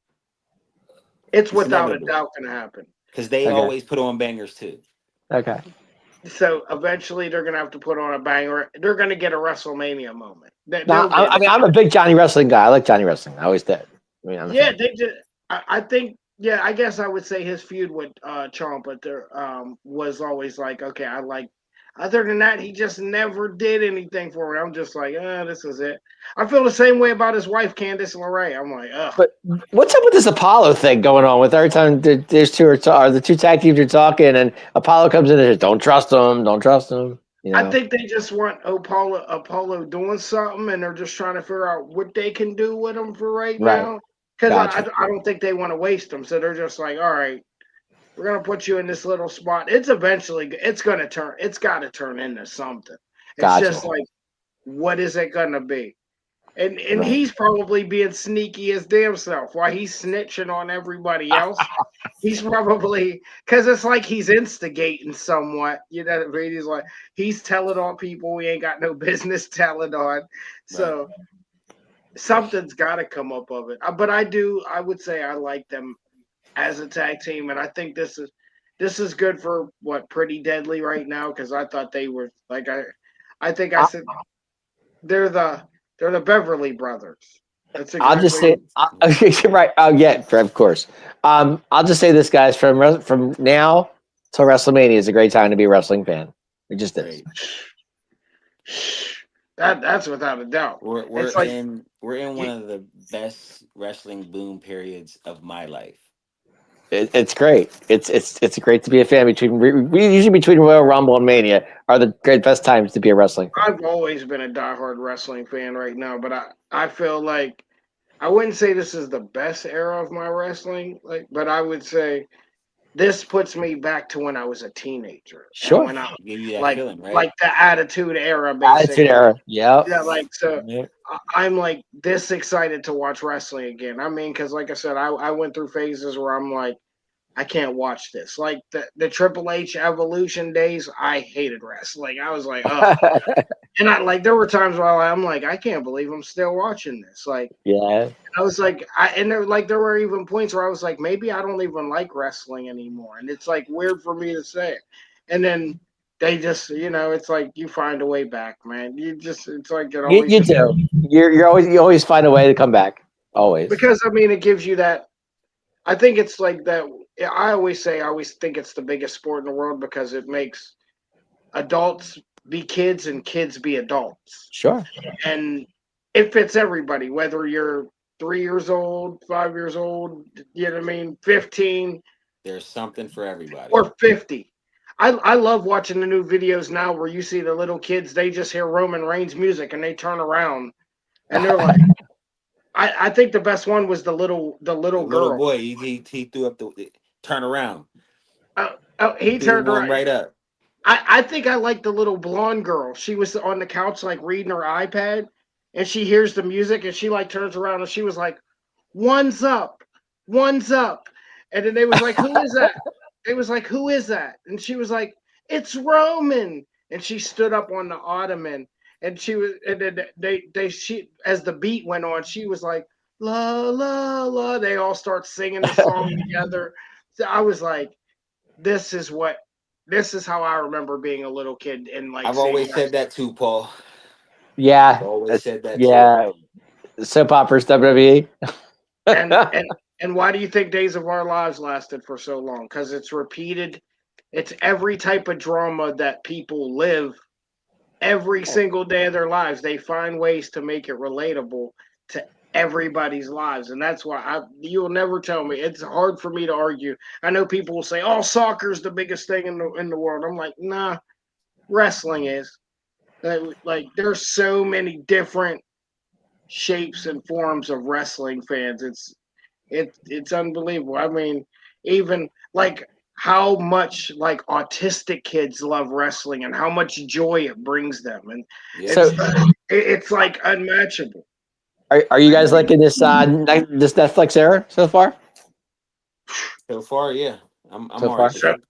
It's It's without a inevitable doubt gonna happen. because they Okay. always put on bangers too. Okay. So eventually, they're gonna have to put on a banger. They're gonna get a WrestleMania moment. No, They'll get I it. mean, I'm a big Johnny Wrestling guy. I like Johnny Wrestling. I always did. I mean, I'm a Yeah, fan. they just. I think. Yeah, I guess I would say his feud with Ciampa there was always like, okay, I like. Other than that, he just never did anything for me. I'm just like, this is it. I feel the same way about his wife, Candice LeRae. I'm like, ugh. But what's up with this Apollo thing going on? With every time there's two or the two tag teams are talking, and Apollo comes in and says, "Don't trust him. Don't trust him." You I know. think they just want Apollo doing something, and they're just trying to figure out what they can do with him for right Right. now. Because Gotcha. I don't think they want to waste him. So they're just like, all right, we're gonna put you in this little spot. It's eventually it's gonna turn. It's got to turn into something. It's Gotcha. just like, what is it gonna be? And Right. he's probably being sneaky as damn self while he's snitching on everybody else. He's probably because it's like he's instigating somewhat. You know what I mean? He's like he's telling on people we ain't got no business telling on. Right. So something's got to come up of it. But I would say I like them as a tag team, and I think this is good for what Pretty Deadly right now because I thought they were like I think I I, said they're the they're the Beverly Brothers. That's I'll just exactly say, right. Oh yeah, of course. I'll just say this, guys. From now till WrestleMania is a great time to be a wrestling fan. It just is. Great. that's without a doubt. We're It's like in we're in one you, of the best wrestling boom periods of my life. It's great. It's great to be a fan. We usually between Royal Rumble and Mania are the great best times to be a wrestling fan. I've always been a diehard wrestling fan right now, but I feel like I wouldn't say this is the best era of my wrestling, like, but I would say this puts me back to when I was a teenager and Sure. when I Give you that like feeling, right? like the Attitude Era, Attitude basically. era. Yep. Yeah, like so. Yep. I'm like this excited to watch wrestling again. I mean, because like I said, I went through phases where I'm like, I can't watch this. Like the Triple H Evolution days, I hated wrestling. I was like, oh, and I like there were times where I'm like, I can't believe I'm still watching this. Like Yeah. I was like, there were even points where I was like, maybe I don't even like wrestling anymore, and it's like weird for me to say it. And then they just, it's like you find a way back, man. It's like it always You just do. You always find a way to come back. Always. because I mean it gives you that. I think it's like that. I always say I always think it's the biggest sport in the world because it makes adults be kids and kids be adults, Sure. and it fits everybody, whether you're 3 years old, 5 years old, you know what I mean, 15 There's something for everybody. or 50. I love watching the new videos now where you see the little kids, they just hear Roman Reigns music and they turn around and they're like, I think the best one was the The little little girl. boy, he threw up the turn around, He threw turned one around. right up. I think I like the little blonde girl. She was on the couch like reading her iPad, and she hears the music and she like turns around and she was like, "One's up, one's up," and then they was like, "Who is that?" They was like, "Who is that?" And she was like, "It's Roman." And she stood up on the ottoman, and she was, and then she as the beat went on, she was like, "La la la." They all start singing the song together. So I was like, this is what this is how I remember being a little kid and like I've seeing always wrestling. said that too, Paul. I've Yeah, always said that too. yeah. Soap operas, WWE. And and why do you think Days of Our Lives lasted for so long? Because it's repeated. It's every type of drama that people live every single day of their lives. They find ways to make it relatable to everybody's lives, and that's why you'll never tell me. It's hard for me to argue. I know people will say, "Oh, soccer's the biggest thing in the world." I'm like, nah, wrestling is. Like there's so many different shapes and forms of wrestling fans. It's unbelievable. I mean, even like how much like autistic kids love wrestling and how much joy it brings them, and Yep. So, it's like unmatchable. are you guys liking this Netflix era so far? So far, yeah, I'm So all right far, with So it.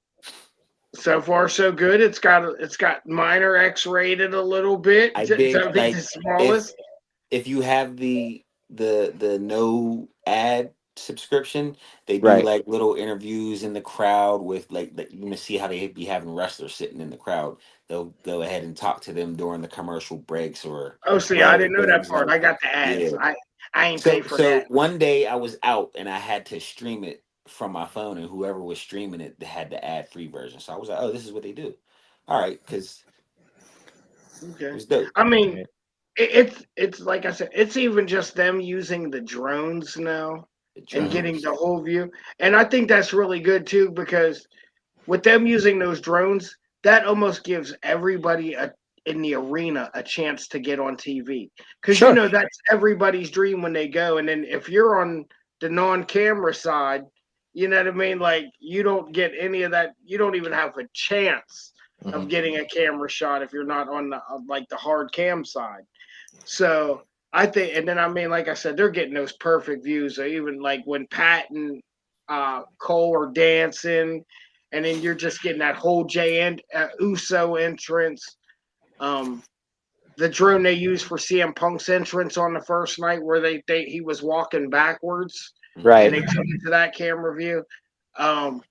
so far so good. It's got minor X rated a little bit. I dig Something the like if smallest. if you have the no ad subscription, they do right? like little interviews in the crowd with like you can see how they be having wrestlers sitting in the crowd. They'll go ahead and talk to them during the commercial breaks or Oh, see, I whatever didn't know that things part. like I got the ads. yeah. I ain't pay for So that. one day I was out and I had to stream it from my phone, and whoever was streaming it had the ad free version. So I was like, oh, this is what they do. All right, because it Okay. was dope. I mean, it's like I said, it's even just them using the drones now The and getting drones. the whole view. And I think that's really good too because with them using those drones, that almost gives everybody in the arena a chance to get on TV. Because Sure. that's everybody's dream when they go. And then if you're on the non-camera side, you know what I mean? Like you don't get any of that. You don't even have a chance Mhm. of getting a camera shot if you're not on the like the hard cam side. So I think, and then I mean, like I said, they're getting those perfect views. Or even like when Pat and Cole are dancing, and then you're just getting that whole Jay and Uso entrance. Um, the drone they used for CM Punk's entrance on the first night, where he was walking backwards, Hmm. and Right. they took it to that camera view. Um,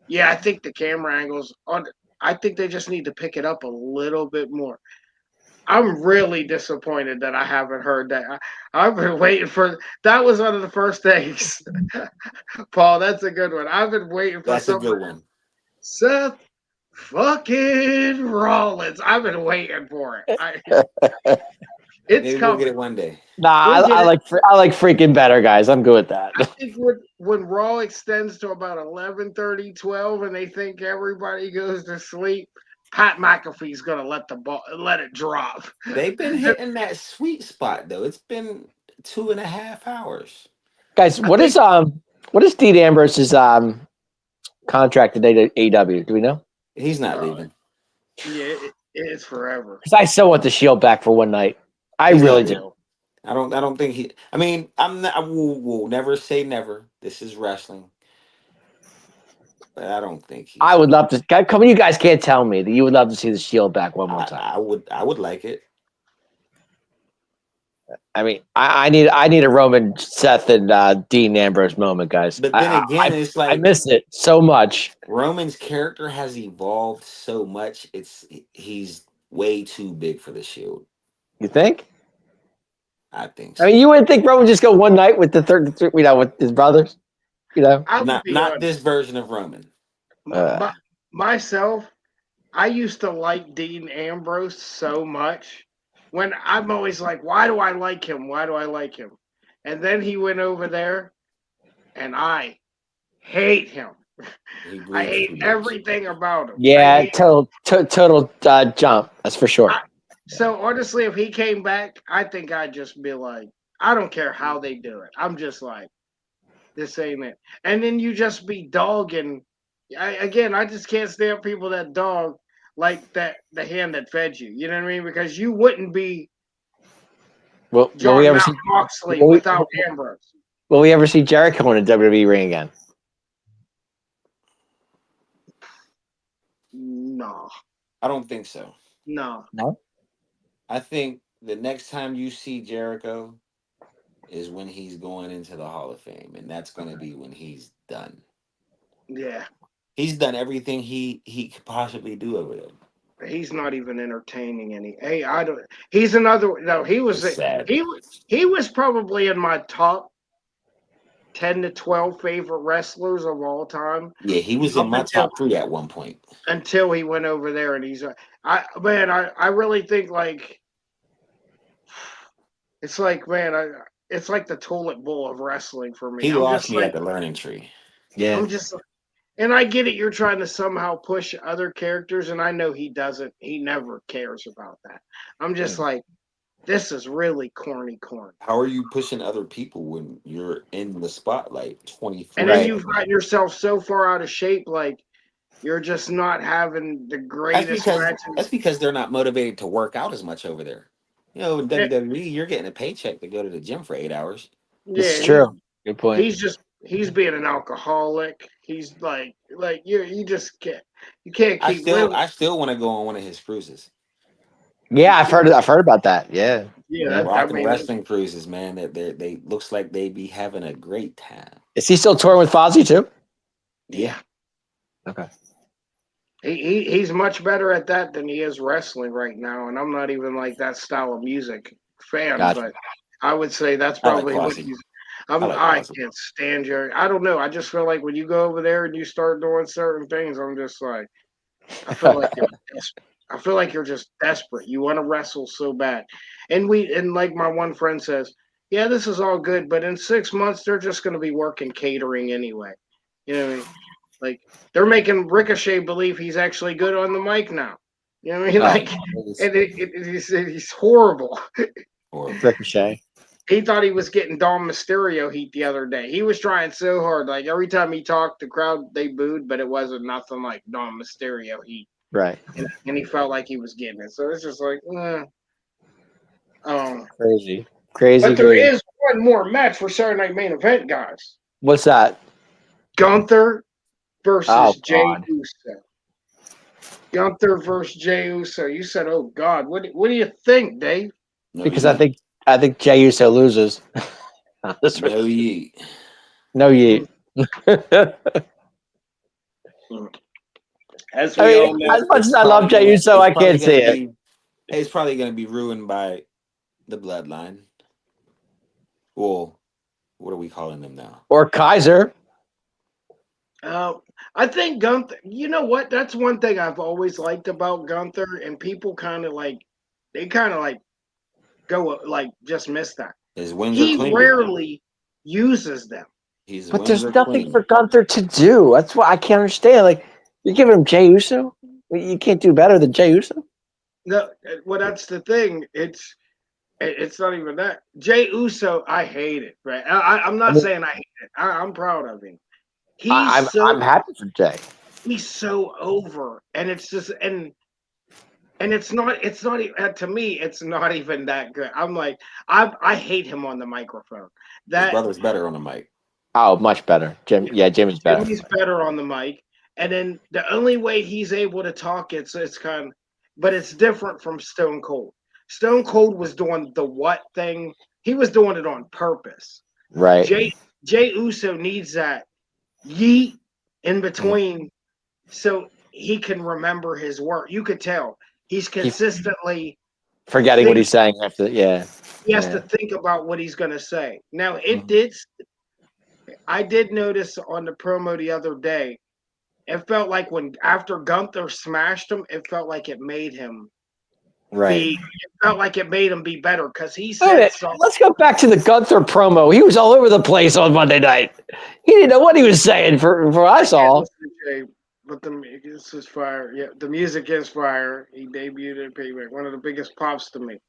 yeah, I think the camera angles on. I think they just need to pick it up a little bit more. I'm really disappointed that I haven't heard that. I've been waiting for that. Was one of the first things, Paul. That's a good one. I've been waiting for That's a somebody. good one. Seth fucking Rollins. I've been waiting for it. It's Maybe we'll get coming. it one day. Nah, We'll get it. I like freaking better, guys. I'm good with that. I think when Raw extends to about 11:30, 12, and they think everybody goes to sleep, Pat McAfee's gonna let it drop. They've been hitting that sweet spot though. It's been 2.5 hours. Guys, I think what is Dean Ambrose's contract at AEW? Do we know? He's not uh, leaving. yeah, it's forever. Because I still want the Shield back for one night. I He's really not leaving. do. I don't think he. I mean, I'm not. I will never say never. This is wrestling, but I don't think I he's. would love to. Come on, you guys can't tell me that you would love to see the Shield back one more time. I would like it. I mean, I need a Roman Seth and Dean Ambrose moment, guys. But then again, it's I like miss it so much. Roman's character has evolved so much. He's way too big for the Shield. You think? I think I mean, so. you wouldn't think Roman would just go one night with with his brothers, you know? I would be Not on this version of Roman. Uh, my, myself. I used to like Dean Ambrose so much. When I'm always like, why do I like him? Why do I like him? And then he went over there, and I hate him. He I breathes hate too much. everything about him. I Yeah, hate. total jump. That's for sure. So honestly, if he came back, I think I'd just be like, I don't care how they do it. I'm just like, this ain't it. And then you just be dogging. I just can't stand people that dog like that the hand that fed you. You know what I mean? Because you wouldn't be Will we John ever Mount see? Moxley Will we, without Ambrose. will we ever see Jericho in a WWE ring again? No, I don't think so. no. No. I think the next time you see Jericho is when he's going into the Hall of Fame, and that's going to be when he's done. Yeah. He's done everything he could possibly do over there. He's not even entertaining any. Hey, I don't. He's another. No, he was. It's sad. He he was probably in my top 10 to 12 favorite wrestlers of all time. Yeah, he was in Up my top three at one point. until he went over there, and he's. I really think like it's like man, it's like the toilet bowl of wrestling for me. He lost me at the learning tree. Yeah. I'm just and I get it. You're trying to somehow push other characters, and I know he doesn't. He never cares about that. I'm just like, this is really corny. How are you pushing other people when you're in the spotlight And 24 then Right. you've 7? gotten yourself so far out of shape, like you're just not having the greatest That's matches. because they're not motivated to work out as much over there. You know, in Eh, WWE, you're getting a paycheck to go to the gym for 8 hours. This Yeah, is true. Good point. he's being an alcoholic. He's like you just can't you can't keep living. I still want to go on one of his cruises. Yeah, I've heard about that. Yeah. Yeah, Yeah. I Rock and mean, wrestling cruises, man. That they looks like they be having a great time. Is he still touring with Fozzy too? Yeah. yeah. Okay. He's much better at that than he is wrestling right now, and I'm not even like that style of music fan, Gotcha. but I would say that's I like probably what Fozzy. he's. I like I Fozzy. can't stand Jerry. I don't know. I just feel like when you go over there and you start doing certain things, I'm just like, I feel like you're. I feel like you're just desperate. You want to wrestle so bad, and like my one friend says, yeah, this is all good, but in 6 months they're just going to be working catering anyway. You know what I mean? Like they're making Ricochet believe he's actually good on the mic now. You know what I mean? Oh, Like, and he's horrible. Horrible. Ricochet. He thought he was getting Dom Mysterio heat the other day. He was trying so hard. Like every time he talked, the crowd they booed, but it wasn't nothing like Dom Mysterio heat. Right. And he felt like he was getting it. So it's just like, Crazy. Crazy. but there Crazy. is one more match for Saturday Night Main Event, guys. What's that? Gunther versus Oh Jay God. Uso. Gunther versus Jey Uso. You said, "Oh God, what do you think, Dave?" No Because yeet. I think Jey Uso loses. This No yeet. no yeet. As I we mean, all know, as much as I love Jey Uso, I can't see it. It's probably gonna be ruined by the bloodline. Well, what are we calling them now? Or Kaiser. I think Gunther. You know what? That's one thing I've always liked about Gunther, and people kind of like they kind of like go like just miss that. His wins are He clean. rarely uses them. His But wins there's are nothing clean. for Gunther to do. That's what I can't understand. Like, you're giving him Jey Uso? You can't do better than Jey Uso? No, well, that's the thing. It's not even that. Jey Uso, I hate it. Right? I'm I not mean, saying I hate it. I'm proud of him. I'm happy for Jey. He's so over, and it's just and it's not even to me. It's not even that good. I'm like I hate him on the microphone. His That brother's better on the mic. Oh, much better. Yeah, Jimmy's better. Jimmy's better on the mic, and then the only way he's able to talk it's kind of, but it's different from Stone Cold. Stone Cold was doing the what thing. He was doing it on purpose. Right. Jey Uso needs that yeet in Mhm. between so he can remember his work. You could tell he's He consistently forgetting what think he's saying after. Yeah. he has to Yeah. think about what he's going to say. Now Mhm. I did notice on the promo the other day. It felt like when after Gunther smashed him, it felt like it made him Right. it felt like it made him be better because he Wait a said minute. something. Let's go back to the Gunther promo. He was all over the place on Monday night. He didn't know what he was saying for what I I can't saw. listen to Jay, but this is fire. Yeah, the music is fire. He debuted at Payback. One of the biggest pops to me.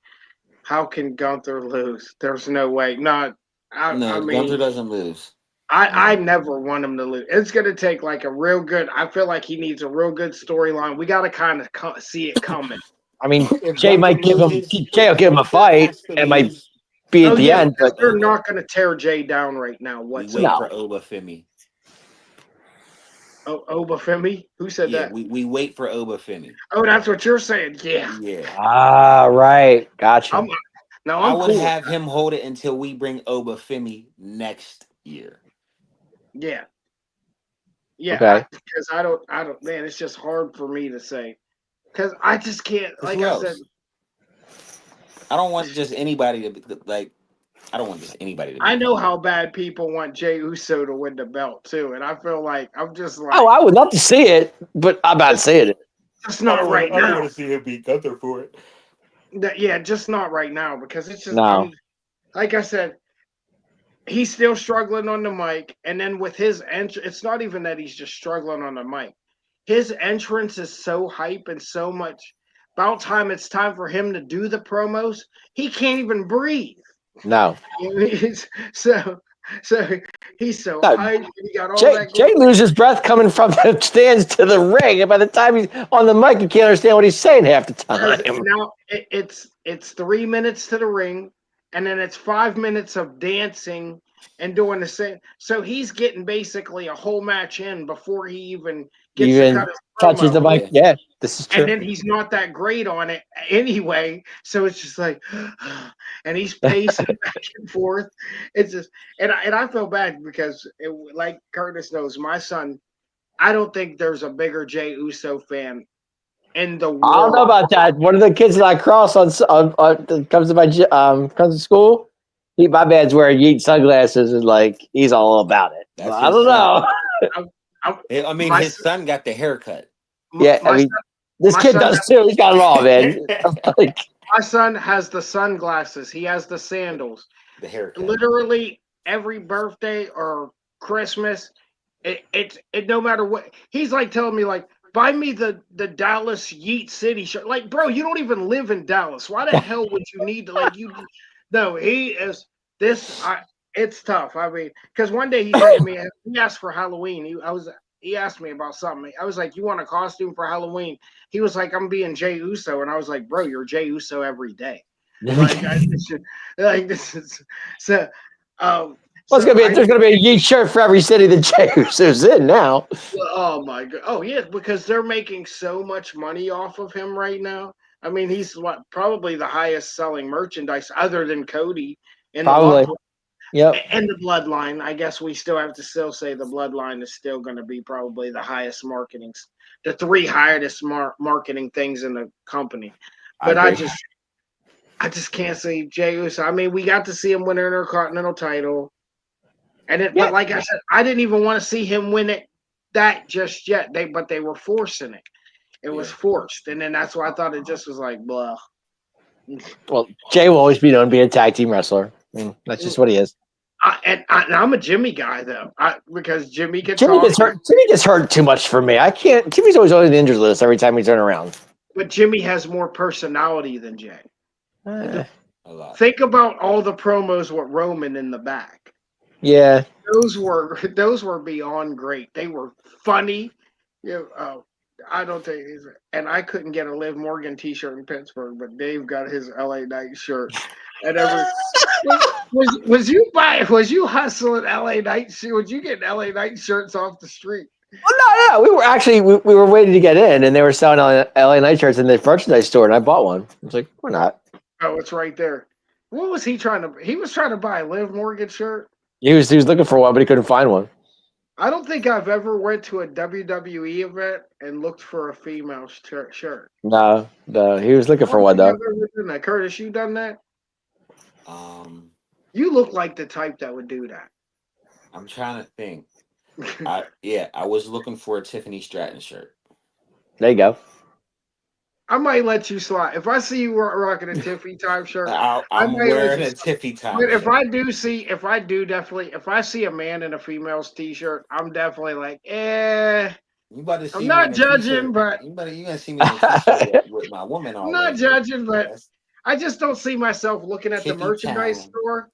How can Gunther lose? There's no way. Not. I No, mean, Gunther doesn't lose. I never want him to lose. It's gonna take like a real good. I feel like he needs a real good storyline. We got to kind of see it coming. I mean, If Jay Gunther might give him loses, Jay will if give him a Gunther fight has to and might lose, be Oh at the yeah, end, because but they're Oba. not gonna tear Jay down right now We wait whatsoever. no. for Oba Femi. Oh, Obafemi, who said Yeah, that? we wait for Oba Femi. Oh, that's what you're saying. Yeah, Yeah. Ah, right. Gotcha. I'm. No, I I'm would cool with have that. him hold it until we bring Oba Femi next year. Yeah, yeah. Okay. Because I don't. Man, it's just hard for me to say because I just can't. Because Like who I said, else? I don't want just anybody to be like. I don't want just anybody to I beat know him. how bad people want Jey Uso to win the belt too, and I feel like I'm just Oh, like I would love to see it, but I'm not just, seeing it. just not right I don't now. want to see him beat Gunther for it. Yeah, just not right now because it's just No. I'm like I said, he's still struggling on the mic, and then with his entrance, it's not even that he's just struggling on the mic. His entrance is so hype and so much. About time it's time for him to do the promos. He can't even breathe. No. So so he's so No. hyped. And he got all that going. Jay loses breath coming from the stands to the ring, and by the time he's on the mic, you can't understand what he's saying half the Because time. now it's 3 minutes to the ring, and then it's 5 minutes of dancing and doing the same. So he's getting basically a whole match in before he even gets to Even cut his touches the promo. mic. Yeah. Yeah, this is And true. then he's not that great on it anyway. So it's just like, and he's pacing back and forth. It's just, and I feel bad because, like Curtis knows, my son. I don't think there's a bigger Jey Uso fan in the I don't know world. about that. One of the kids that I cross on comes to my comes to school. My man's wearing Yeet sunglasses and like he's all about it. But That's I his don't son. know. I, I mean, my his son got the haircut. Yeah, I my mean, son, this my kid son does too. He's got it all, man. Like, my son has the sunglasses. He has the sandals. The haircut. Literally every birthday or Christmas, it no matter what. He's like telling me like, buy me the Dallas Yeet City shirt. Like, bro, you don't even live in Dallas. Why the hell would you need to like you? No, he is this. It's tough. I mean, because one day he said to me, he asked for Halloween. He asked me about something. I was like, you want a costume for Halloween? He was like, I'm being Jey Uso, and I was like, bro, you're Jey Uso every day. Like, like this is so. well, it's So gonna be there's gonna be a Yeet shirt for every city that Jey Uso's in now. oh my god, oh yeah, because they're making so much money off of him right now. I mean, he's probably the highest selling merchandise other than Cody in the Probably. Yep. and the bloodline. I guess we still have to still say the bloodline is still going to be probably the highest marketing, the three highest marketing things in the company. I But agree. I just can't see Jey Uso. I mean, we got to see him win an Intercontinental title, and Yeah. but like I said, I didn't even want to see him win it that just yet. But they were forcing it. It was forced, and then that's why I thought it just was like blah. Well, Jay will always be known to be a tag team wrestler. I mean, that's just what he is. And I'm a Jimmy guy though, because Jimmy can Jimmy talk. gets hurt. Jimmy gets hurt too much for me. I can't. Jimmy's always on the injured list every time we turn around. But Jimmy has more personality than Jay. Eh, A lot. Think about all the promos with Roman in the back. yeah. Those were beyond great. They were funny. I don't think, and I couldn't get a Liv Morgan T-shirt in Pittsburgh, but Dave got his LA Knight shirt. And was you hustling LA Knight? Was you getting LA Knight shirts off the street? Well, no. We were actually we were waiting to get in, and they were selling LA Night shirts in the merchandise store, and I bought one. I was like, "We're not." Oh, it's right there. What was he trying to? He was trying to buy a Liv Morgan shirt. He was looking for one, but he couldn't find one. I don't think I've ever went to a WWE event and looked for a female shirt. No, he was looking I for don't one think I've though. ever done that. Curtis, you done that? Um, You look like the type that would do that. I'm trying to think. I was looking for a Tiffany Stratton shirt. There you go. I might let you slide. If I see you rocking a Tiffy time shirt, I I'm might let wearing you a slide. Tiffy time But shirt. if I see a man in a female's t-shirt, I'm definitely like, You about to I'm see me not in a judging, t-shirt. but You gonna see me in a t-shirt with my woman I'm not always. judging, but That's I just don't see myself looking at the Tiffy merchandise time. store.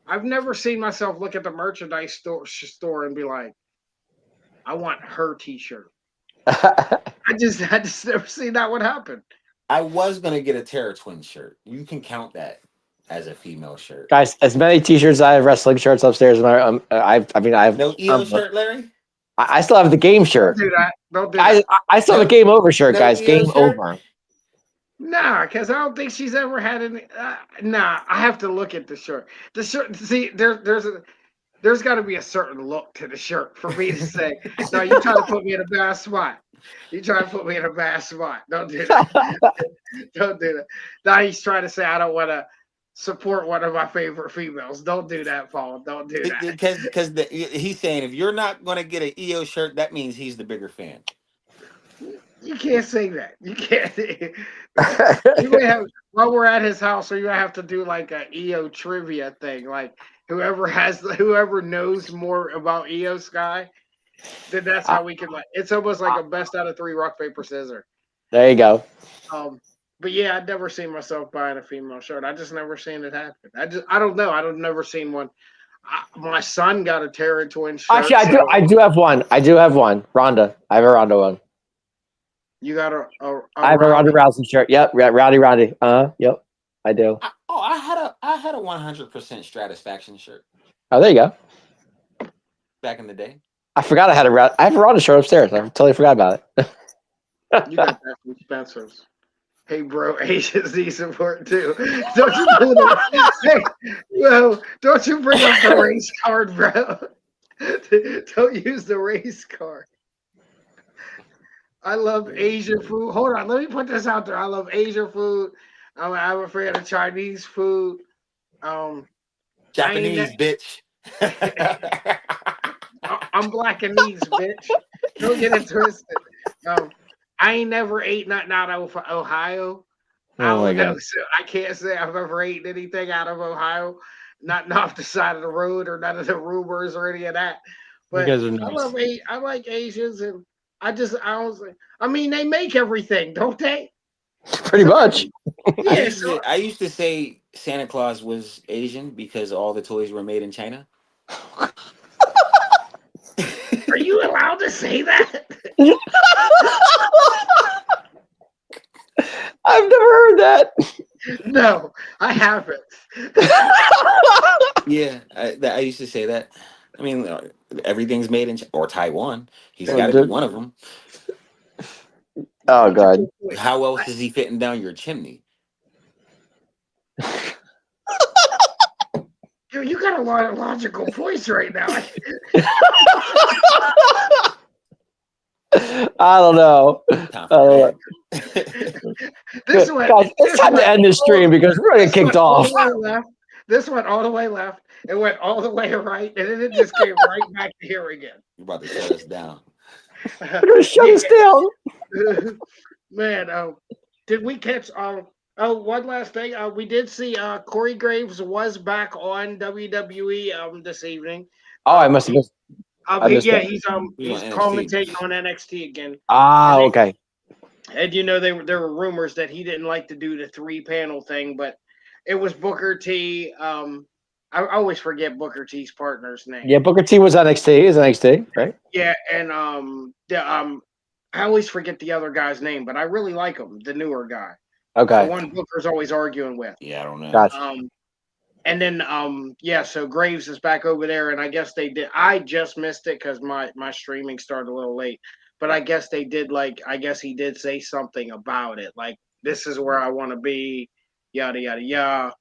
I've never seen myself look at the merchandise store and be like, I want her t-shirt. I just never seen that would happen. I was gonna get a Terror Twin shirt. You can count that as a female shirt. Guys, as many T-shirts as I have wrestling shirts upstairs. No EO shirt, Larry. I still have the game Don't shirt. do that. Don't do that. I still have a No, game over shirt, no guys. EO Game shirt. over. Nah, because I don't think she's ever had any. Nah, I have to look at the shirt. The shirt. See, there's got to be a certain look to the shirt for me to say, no, you trying to put me in a bad spot. You trying to put me in a bad spot. Don't do that. Don't do that. Now he's trying to say I don't want to support one of my favorite females. Don't do that, Paul. Don't do that. Because he's saying if you're not gonna get an EO shirt, that means he's the bigger fan. You can't say that. You can't. You may have while we're at his house, or you have to do like a EO trivia thing. Like whoever knows more about EO Sky, then that's how we can like. It's almost like a best out of three rock paper scissors. There you go. But yeah, I'd never seen myself buying a female shirt. I just never seen it happen. I don't know. I've never seen one. My son got a Terra Twin shirt. Actually, I do have one. Ronda. I have a Ronda one. You got I have a Ronda Rousey shirt. Yep, Rowdy. Yep, I do. I had a 100% Stratisfaction shirt Oh, there you go. back in the day. I forgot I have a Ronda shirt upstairs. I totally forgot about it. You got that from Spencer's. Hey, bro, Asians need support too. Don't you do that? Hey, well, don't you bring up the race card, bro? Don't use the race card. I love Asian food. Hold on, let me put this out there. I love Asian food. I'm a fan of Chinese food. Japanese bitch. I'm Blackanese, bitch. Don't get it twisted. I ain't never ate nothing out of Ohio. I Oh my don't know, god. so I can't say I've ever eaten anything out of Ohio. Not off the side of the road or none of the rumors or any of that. You But guys are nice. I like Asians, and I mean, they make everything, don't they? Pretty much. Yeah. So I used to say Santa Claus was Asian because all the toys were made in China. are you allowed to say that? I've never heard that. No, I haven't. Yeah, I used to say that. I mean, everything's made in or Taiwan. He's Oh, got to be dude. one of them. Oh god. How else is he fitting down your chimney? Dude, you got a lot of logical points right now. I don't know. This one, Guys, it's time to end this stream because we're gonna get kicked off. This went all the way left. It went all the way right, and then it just came right back to here again. You're about to shut us down. We're gonna shut us down. Man, did we catch? One last thing. We did see Corey Graves was back on WWE this evening. Oh, I must have missed. He's He's on commentating on NXT again. Okay. And you know, there were rumors that he didn't like to do the 3-panel thing, but it was Booker T. I always forget Booker T's partner's name. Yeah, Booker T was NXT. He's NXT, right? Yeah, and I always forget the other guy's name, but I really like him, the newer guy. Okay. The one Booker's always arguing with. Yeah, I don't know. Gotcha. And then so Graves is back over there, and I guess they did. I just missed it because my streaming started a little late, but I guess they did. I guess he did say something about it, like this is where I want to be, yada yada yada.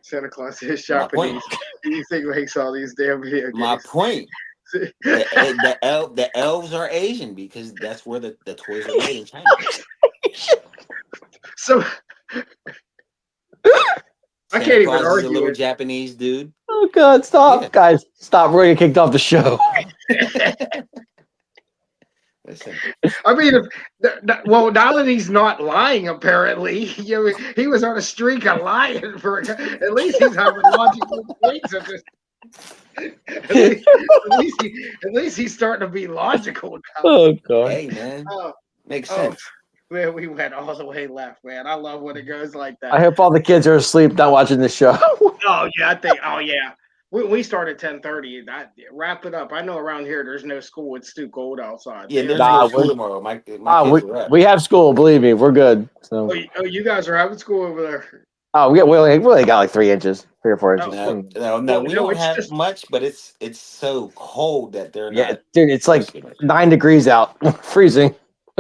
Santa Claus is Japanese. Do you think makes all these damn video games? My point. The elves are Asian because that's where the toys are made in China. So I Santa can't even Claus is argue a little it. Japanese dude. Oh god, stop, Yeah. guys, stop! We're gonna get kicked off the show. Listen, I mean, well, now that he's not lying, apparently, he was on a streak of lying for. At least he's having logical points at this. At least he's starting to be logical now. Oh God. hey man, Oh, makes oh, sense. man, we went all the way left, man. I love when it goes like I that. hope all the kids are asleep, not watching the show. Oh yeah, I think. Oh yeah, we start at 10:30. Wrap it up. I know around here there's no school. It's too cold outside. Yeah, They are. there's no Nah, school we're, tomorrow. My kids are up. we have school. Believe me, we're good. So, You guys are having school over there. we only got like 3 inches, 3 or 4 inches. Oh, No, Mm. no, no. well, We no, don't it's have just much, but it's so cold that they're Yeah, not dude, it's like risking it. 9 degrees out, freezing.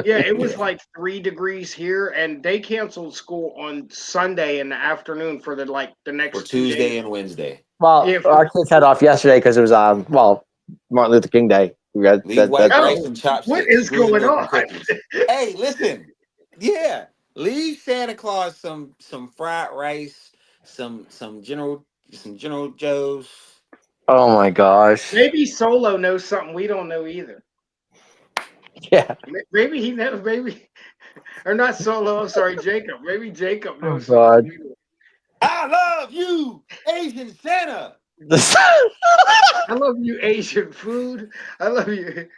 yeah. It was Yeah, like 3 degrees here, and they canceled school on Sunday in the afternoon for the for next 2 days. Tuesday and Wednesday. Well, Yeah. our kids had off yesterday because it was Martin Luther King Day. We got Leave that. white That rice Oh, and what chopsticks, is screws and going milk and on? cookies. Hey, listen. Yeah, leave Santa Claus some fried rice, some General Joe's. Oh my gosh! Maybe Solo knows something we don't know either. Yeah. Maybe he knows. Maybe or not Solo. I'm sorry, Jacob. Maybe Jacob Oh knows something God. we don't. I love you, Asian Santa. I love you, Asian food. I love you.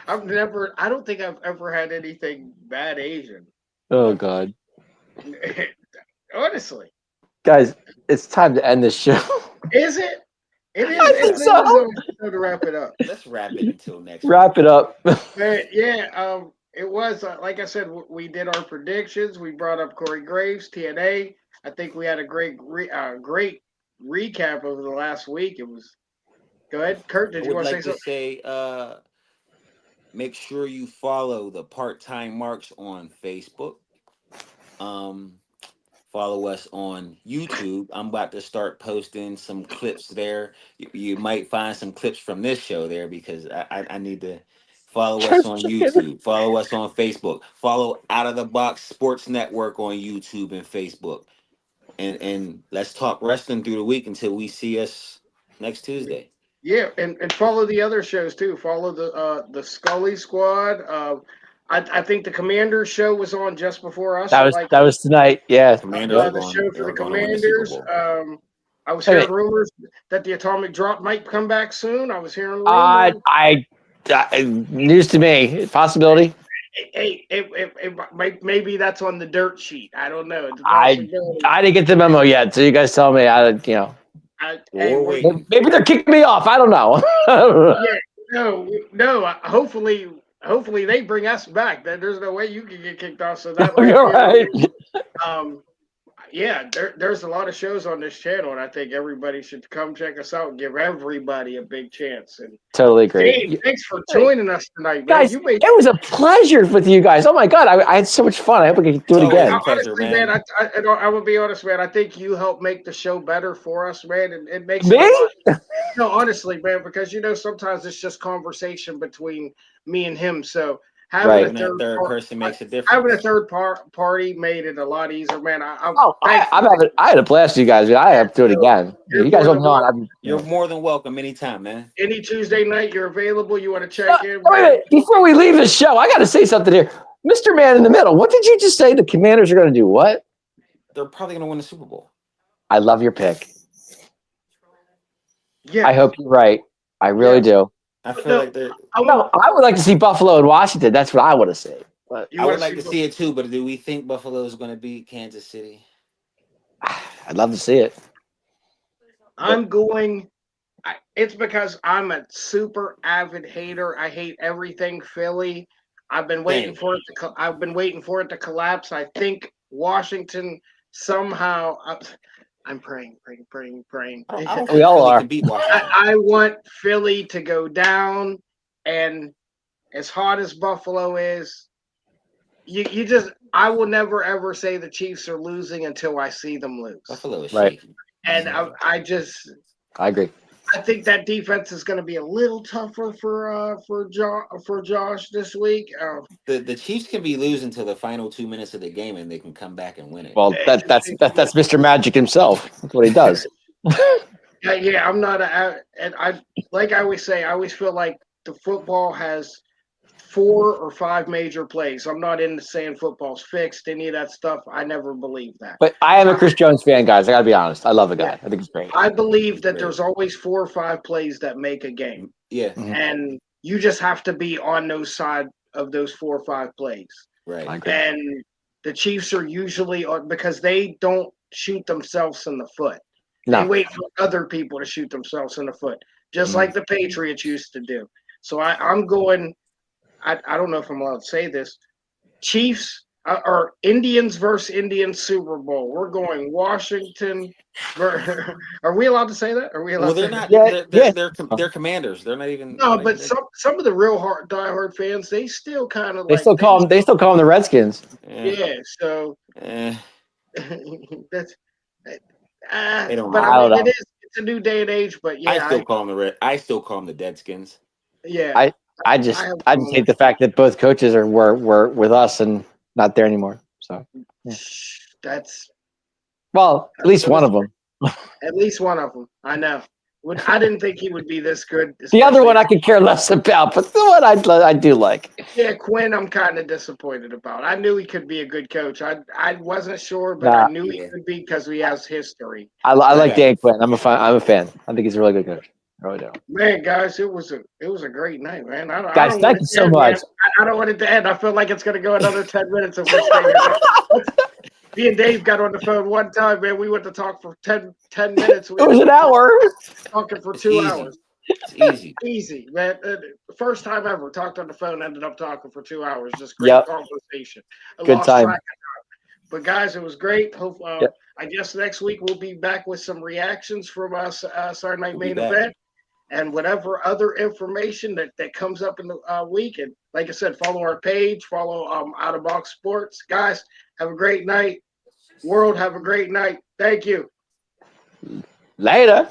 I don't think I've ever had anything bad Asian. Oh God, Honestly. guys, it's time to end this show. Is it? It is. I think It is so. always time to wrap it up. Let's wrap it until next week. Wrap it up. But yeah, it was like I said, we did our predictions. We brought up Corey Graves, TNA. I think we had a great recap over the last week. It was go ahead, Kurt. I Did you would want to say like to something? say, make sure you follow the Part-Time Marks on Facebook. Um, Follow us on YouTube. I'm about to start posting some clips there. You might find some clips from this show there because I need to follow us on YouTube. Follow us on Facebook. Follow Out of the Box Sports Network on YouTube and Facebook. And let's talk wrestling through the week until we see us next Tuesday. Yeah, and follow the other shows too. Follow the Scully Squad. I think the Commanders show was on just before us. That So was like that was tonight. Yeah. Commanders Yep. are the going. show They for the are going to win the Super Commanders. Bowl. I was Hey, hearing wait. rumors that the atomic drop might come back soon. I was hearing rumors. I news to me. Possibility. Hey, maybe that's on the dirt sheet. I don't know. It's a I possibility. I didn't get the memo yet, so you guys tell me. Hey, We're waiting. Maybe they're kicking me off. I don't know. yeah, no. Hopefully they bring us back. There's no way you can get kicked off. So that might You're be. right. Um, yeah, there's a lot of shows on this channel, and I think everybody should come check us out and give everybody a big chance. And Totally agree. Dave, thanks for joining us tonight, man. Guys, You made it was a pleasure with you guys. Oh my God, I had so much fun. I hope we can do It's it always again. a pleasure, honestly, man. man. I will be honest, man. I think you helped make the show better for us, man, and it makes Me? it a lot. No, honestly, man, because sometimes it's just conversation between me and him. So having Right. a And that third person makes a having a difference. third party made it a lot easier, man. Oh, I had a blast, you guys. I have to do it again. You're You guys more don't than know. welcome. You're more than welcome anytime, man. Any Tuesday night you're available, you want to check in. Wait a minute. Before we leave the show, I got to say something here. Mr. Man in the Middle, what did you just say the Commanders are going to do? What? They're probably going to win the Super Bowl. I love your pick. Yeah, I hope you're right. I really do. I feel like they're. No, I would like to see Buffalo and Washington. That's what I would have said. But I would like to see it too, but do we think Buffalo is going to beat Kansas City? I'd love to see it. I'm going. It's because I'm a super avid hater. I hate everything Philly. I've been waiting for it to. I've been waiting for it to collapse. I think Washington somehow. I'm praying. I don't We think all Philly are. can beat Washington. I want Philly to go down, and as hot as Buffalo is, you just. I will never ever say the Chiefs are losing until I see them lose. Buffalo is Right. shaky. And I agree. I think that defense is going to be a little tougher for Josh this week. The Chiefs can be losing until the final 2 minutes of the game, and they can come back and win it. Well, that's Mr. Magic himself. That's what he does. Yeah, I'm not and I like I always say. I always feel like the football has 4 or 5 major plays. I'm not into saying football's fixed, any of that stuff. I never believe that. But I am a Chris Jones fan, guys. I got to be honest. I love the guy. Yeah. I think he's great. I believe that Great. there's always 4 or 5 plays that make a game. Yeah. Mhm. And you just have to be on those side of those 4 or 5 plays. Right. I agree. And the Chiefs are usually on because they don't shoot themselves in the foot. They No. wait for other people to shoot themselves in the foot, just Mhm. like the Patriots used to do. So I'm going. I don't know if I'm allowed to say this. Chiefs or Indians versus Indians Super Bowl. We're going Washington. Are we allowed to say that? Are we allowed Well, to they're say not. Yeah, They're commanders. They're not even. that? No, like, but they- some of the real diehard fans, they still kind of They like still call them. They still call them the Redskins. yeah. So Eh, that's they don't but I I don't mean know. it's a new day and age. But I yeah, still call them the red. I still call them the Deadskins. yeah. I just have hate the fact that both coaches were with us and not there anymore. So, that's well, at least one of them. at least one of them. I know. I didn't think he would be this good. The other especially- one I could care less about, but the one I do like. Yeah, Quinn, I'm kind of disappointed about. I knew he could be a good coach. I wasn't sure, but Nah. I knew he could be because he has history. I like Okay. Dan Quinn. I'm a fan. I think he's a really good coach. I really do. Man, guys, it was a great night, man. I Guys, don't thank want you it to so end, much. man. I don't want it to end. I feel like it's going to go another 10 minutes if we're staying here. Me and Dave got on the phone one time, man. We went to talk for 10 minutes. We It was an hour. talking for It's 2 easy. hours. It's easy. Easy, man. First time ever talked on the phone, ended up talking for 2 hours. Just great Yep. conversation. I Good lost time. track of time. But guys, it was great. Hope Yep. I guess next week we'll be back with some reactions from us Saturday Night We'll be Main back. Event and whatever other information that comes up in the week. And like I said, follow our page, follow Out of Box Sports. Guys, have a great night. World, have a great night. Thank you. Later.